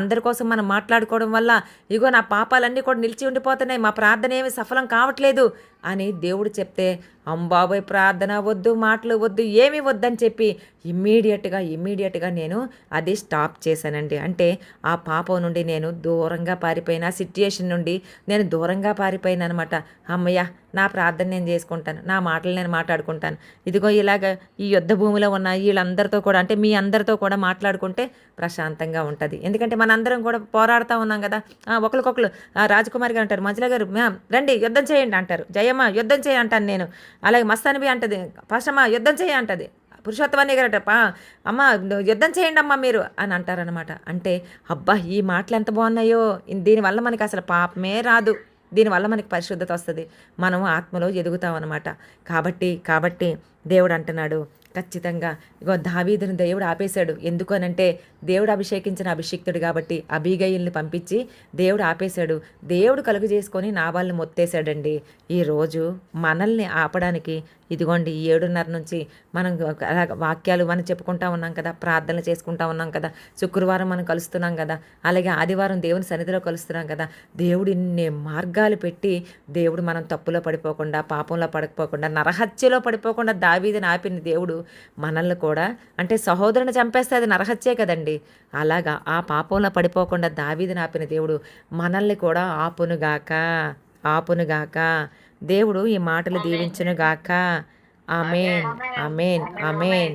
అందరి కోసం మనం మాట్లాడుకోవడం వల్ల ఇగో నా పాపాలన్నీ కూడా నిలిచి ఉండిపోతున్నాయి, మా ప్రార్థన ఏమి సఫలం కావట్లేదు అని దేవుడు చెప్తే, అంబాబోయ్ ప్రార్థన వద్దు, మాటలు వద్దు, ఏమీ వద్దని చెప్పి ఇమ్మీడియట్గా నేను అది స్టాప్ చేశానండి. అంటే ఆ పాపం నుండి నేను దూరంగా పారిపోయిన, ఆ సిచ్యుయేషన్ నుండి నేను దూరంగా పారిపోయిన అనమాట. అమ్మయ్య, నా ప్రార్థన నేను చేసుకుంటాను, నా మాటలు నేను మాట్లాడుకుంటాను. ఇదిగో ఇలాగ ఈ యుద్ధ భూమిలో ఉన్న వీళ్ళందరితో కూడా, అంటే మీ అందరితో కూడా మాట్లాడుకుంటే ప్రశాంతంగా ఉంటుంది. ఎందుకంటే మనందరం కూడా పోరాడుతూ ఉన్నాం కదా. ఒకరికొకరు రాజకుమారి గారు అంటారు, మంజుల గారు మ్యామ్ రండి యుద్ధం చేయండి అంటారు, జయమ్మ యుద్ధం చేయి అంటాను నేను, అలాగే మస్తానిబి అంటది, పాషమ్మ యుద్ధం చేయి అంటది, పురుషోత్తమని గారట అమ్మ యుద్ధం చేయండి అమ్మ మీరు అని అంటారనమాట. అంటే అబ్బా, ఈ మాటలు ఎంత బాగున్నాయో, దీనివల్ల మనకి అసలు పాపమే రాదు, దీనివల్ల మనకి పరిశుద్ధత వస్తుంది, మనం ఆత్మలో ఎదుగుతామన్నమాట. కాబట్టి దేవుడు అంటున్నాడు ఖచ్చితంగా, ఇగో దావీదును దేవుడు ఆపేశాడు. ఎందుకనంటే దేవుడు అభిషేకించిన అభిషిక్తుడు కాబట్టి అబీగయిల్ని పంపించి దేవుడు ఆపేశాడు. దేవుడు కలుగు చేసుకొని నాబాల్ని మొత్తేశాడండి. ఈరోజు మనల్ని ఆపడానికి ఇదిగోండి ఈ 7:30 నుంచి మనం వాక్యాలు మనం చెప్పుకుంటా ఉన్నాం కదా, ప్రార్థనలు చేసుకుంటా ఉన్నాం కదా, శుక్రవారం మనం కలుస్తున్నాం కదా, అలాగే ఆదివారం దేవుని సన్నిధిలో కలుస్తున్నాం కదా. దేవుడు ఇన్ని మార్గాలు పెట్టి దేవుడు మనం తప్పులో పడిపోకుండా, పాపంలో పడకపోకుండా, నరహత్యలో పడిపోకుండా దావీదుని ఆపిన దేవుడు మనల్ని కూడా, అంటే సహోదరుని చంపేస్తే అది నరహత్యే కదండి, అలాగా ఆ పాపంలో పడిపోకుండా దావీదుని ఆపిన దేవుడు మనల్ని కూడా ఆపునుగాక. దేవుడు ఈ మాటలు దీవించునుగాక. ఆమేన్, ఆమేన్, ఆమేన్.